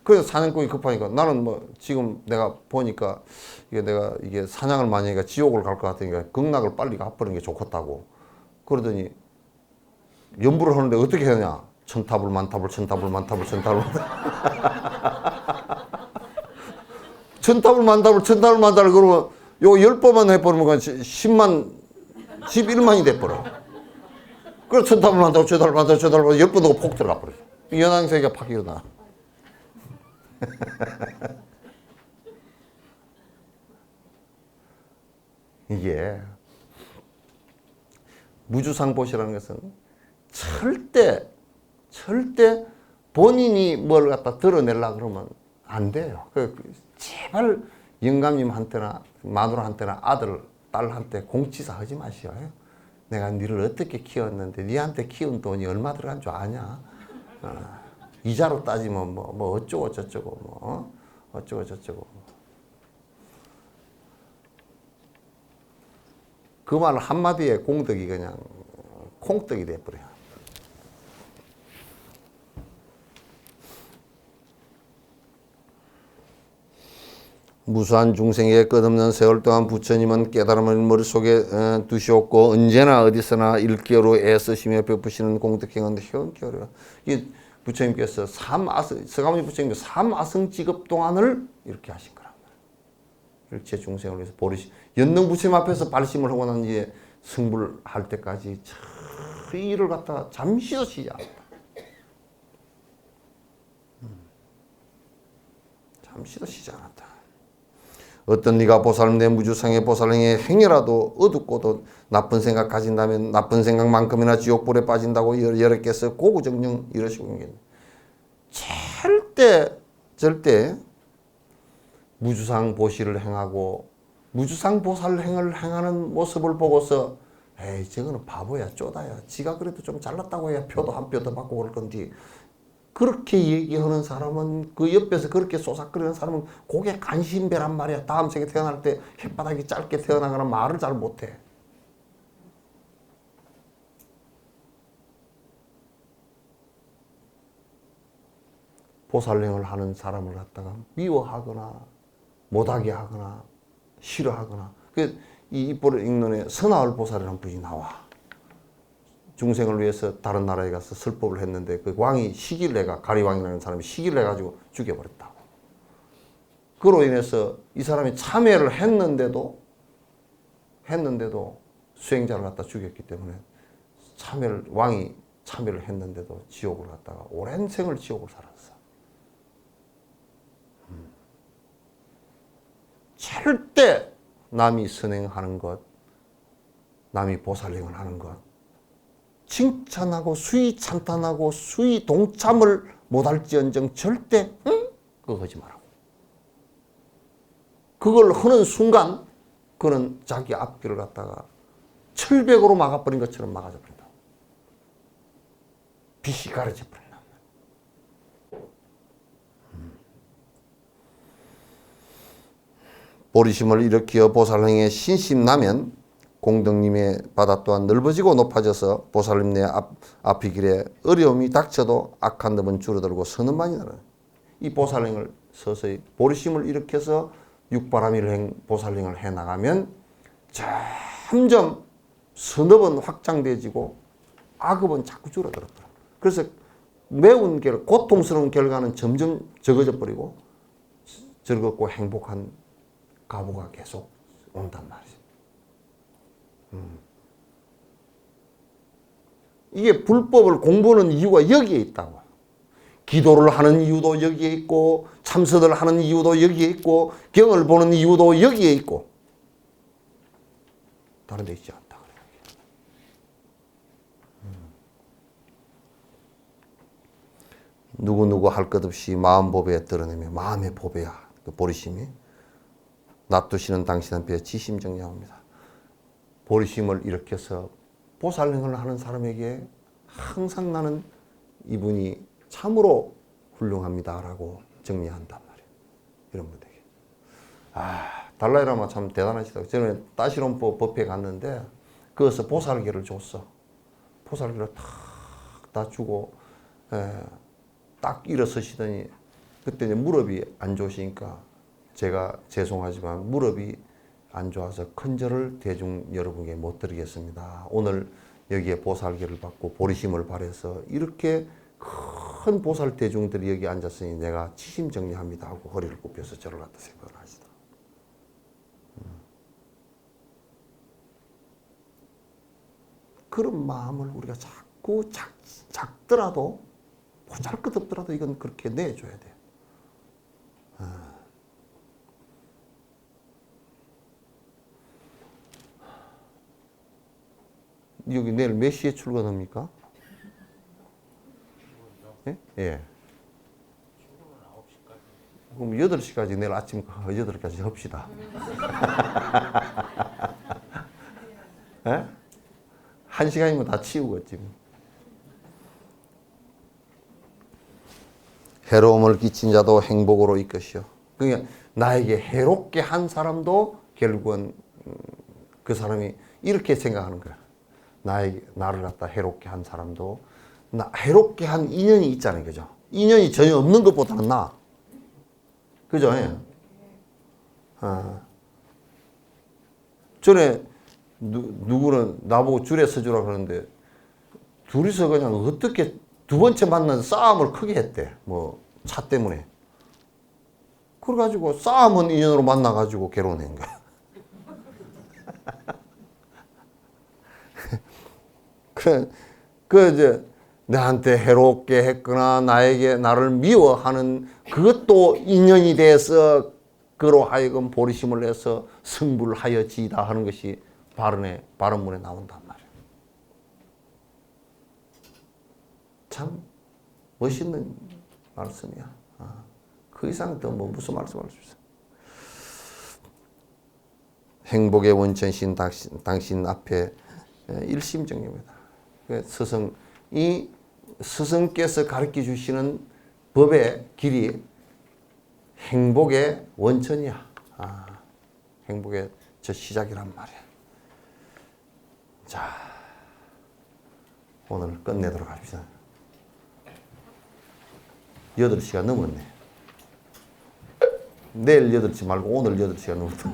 그래서 사냥꾼이 급하니까 나는 뭐 지금 내가 보니까 이게 사냥을 많이 하니까 지옥을 갈 것 같으니까 극락을 빨리 가버리는 게 좋겠다고. 그러더니 연부를 하는데 어떻게 하냐? 천타불 만타불 천타불 만타불 천타불 천타불 만타불 천타불 만타불 그러면 요 10번만 해버리면 10만 11만이 돼버려. 그래서 천타불 만타불 천타불 만타불 천타불 10번 하고 폭 들어가 버려. 연왕세계가 팍 일어나. 이게 무주상보시라는 것은 절대 본인이 뭘 갖다 드러내려고 그러면 안 돼요. 제발 영감님한테나 마누라한테나 아들, 딸한테 공치사 하지 마시오. 내가 니를 어떻게 키웠는데 니한테 키운 돈이 얼마 들어간 줄 아냐? 이자로 따지면 뭐 어쩌고 저쩌고 어쩌고 저쩌고. 그 말 한마디에 공덕이 그냥 콩떡이 돼버려요. 무수한 중생의 끝없는 세월 동안 부처님은 깨달음을 머릿속에 두시옵고 언제나 어디서나 일개로 애쓰시며 베푸시는 공덕행은 현기어려. 이 부처님께서 서가모니 부처님께서 삼아승직업 동안을 이렇게 하신 거란 말이에요. 일체 중생을 위해서 보리시 연능 부처님 앞에서 발심을 하고 난 이제 승불할 때까지 이 일을 갖다가 잠시도 쉬지 않았다. 잠시도 쉬지 않았다. 어떤 네가 보살은 내 무주상의 보살행에 행여라도 어둡고도 나쁜 생각 가진다면 나쁜 생각만큼이나 지옥불에 빠진다고 여러 개서 고구정령 이러시고 있는 절대 무주상 보시를 행하고 무주상 보살행을 행하는 모습을 보고서 에이 저거는 바보야 쪼다야 지가 그래도 좀 잘났다고 해야 표도 한 표 더 받고 그럴 건데 그렇게 얘기하는 사람은 그 옆에서 그렇게 쏘삭거리는 사람은 그게 간신배란 말이야. 다음 생에 태어날 때 혓바닥이 짧게 태어나거나 말을 잘 못해. 보살행을 하는 사람을 갖다가 미워하거나 못하게 하거나 싫어하거나 이 입보를 읽는에 선하을 보살이라는 분이 나와. 중생을 위해서 다른 나라에 가서 설법을 했는데 그 왕이 시기를 내가 가리왕이라는 사람이 시기를 내가지고 죽여버렸다고. 그로 인해서 이 사람이 참회를 했는데도 수행자를 갖다 죽였기 때문에 왕이 참회를 했는데도 지옥을 갔다가 오랜 생을 지옥을 살았어. 절대 남이 선행하는 것, 남이 보살행을 하는 것 칭찬하고 수위 찬탄하고 수위 동참을 못할지언정 절대 그거 하지 말라고. 그걸 하는 순간 그는 자기 앞길을 갖다가 철벽으로 막아버린 것처럼 막아져 버린다. 빛이 가려져 버린다. 보리심을 일으켜 보살행에 신심나면 공덕님의 바다 또한 넓어지고 높아져서 보살님네 앞이 길에 어려움이 닥쳐도 악한 놈은 줄어들고 선은 많이 나는 이 보살행을 서서히 보리심을 일으켜서 육바라밀 보살행을 해나가면 점점 선업은 확장되어지고 악업은 자꾸 줄어들었더라. 그래서 매운 고통스러운 결과는 점점 적어져 버리고 즐겁고 행복한 가보가 계속 온단 말이지. 이게 불법을 공부하는 이유가 여기에 있다고. 기도를 하는 이유도 여기에 있고 참선을 하는 이유도 여기에 있고 경을 보는 이유도 여기에 있고 다른 데 있지 않다. 누구누구 할 것 없이 마음 보배에 드러내며 마음의 보배야. 그 보리심이 놔두시는 당신 앞에 지심정량합니다. 보리심을 일으켜서 보살행을 하는 사람에게 항상 나는 이분이 참으로 훌륭합니다라고 정리한단 말이에요. 이런 분들에게. 달라이라마 참 대단하시다. 저는 따시론법 법회에 갔는데 거기서 보살계를 줬어. 보살계를 다 주고 딱 일어서시더니 그때 이제 무릎이 안 좋으시니까 제가 죄송하지만 무릎이 안 좋아서 큰절을 대중 여러분께 못 드리겠습니다. 오늘 여기에 보살계를 받고 보리심을 발해서 이렇게 큰 보살 대중들이 여기 앉았으니 내가 치심 정리합니다 하고 허리를 굽혀서 절을 갖다 생각을 하시더라고요. 그런 마음을 우리가 자꾸 작더라도 보잘것없더라도 이건 그렇게 내줘야 돼요. 여기 내일 몇 시에 출근합니까? 예? 예. 그럼 8시까지 내일 아침 8시까지 합시다. 예? 1시간이면 다 치우겠지. 해로움을 끼친 자도 행복으로 이끄시오. 그러니까 나에게 해롭게 한 사람도 결국은 그 사람이 이렇게 생각하는 거야. 나를 갖다 해롭게 한 사람도 해롭게 한 인연이 있잖아요. 그죠? 인연이 전혀 없는 것보다는 나아. 그죠? 예. 전에 누구는 나보고 줄에 서주라 그러는데 둘이서 그냥 어떻게 두 번째 만나서 싸움을 크게 했대. 뭐 차 때문에. 그래가지고 싸움은 인연으로 만나가지고 결혼한 거야. 이제 나한테 해롭게 했거나 나를 미워하는 그것도 인연이 돼서 그로 하여금 보리심을 내서 승불하여지이다 하는 것이 발언문에 나온단 말이에요. 참 멋있는 말씀이야. 그 이상 더 뭐 무슨 말씀할 수 있어. 행복의 원천신 당신 앞에 일심정립니다. 스승께서 가르쳐 주시는 법의 길이 행복의 원천이야. 행복의 저 시작이란 말이야. 자, 오늘 끝내도록 합시다. 8시가 넘었네. 내일 8시 말고 오늘 8시가 넘었다.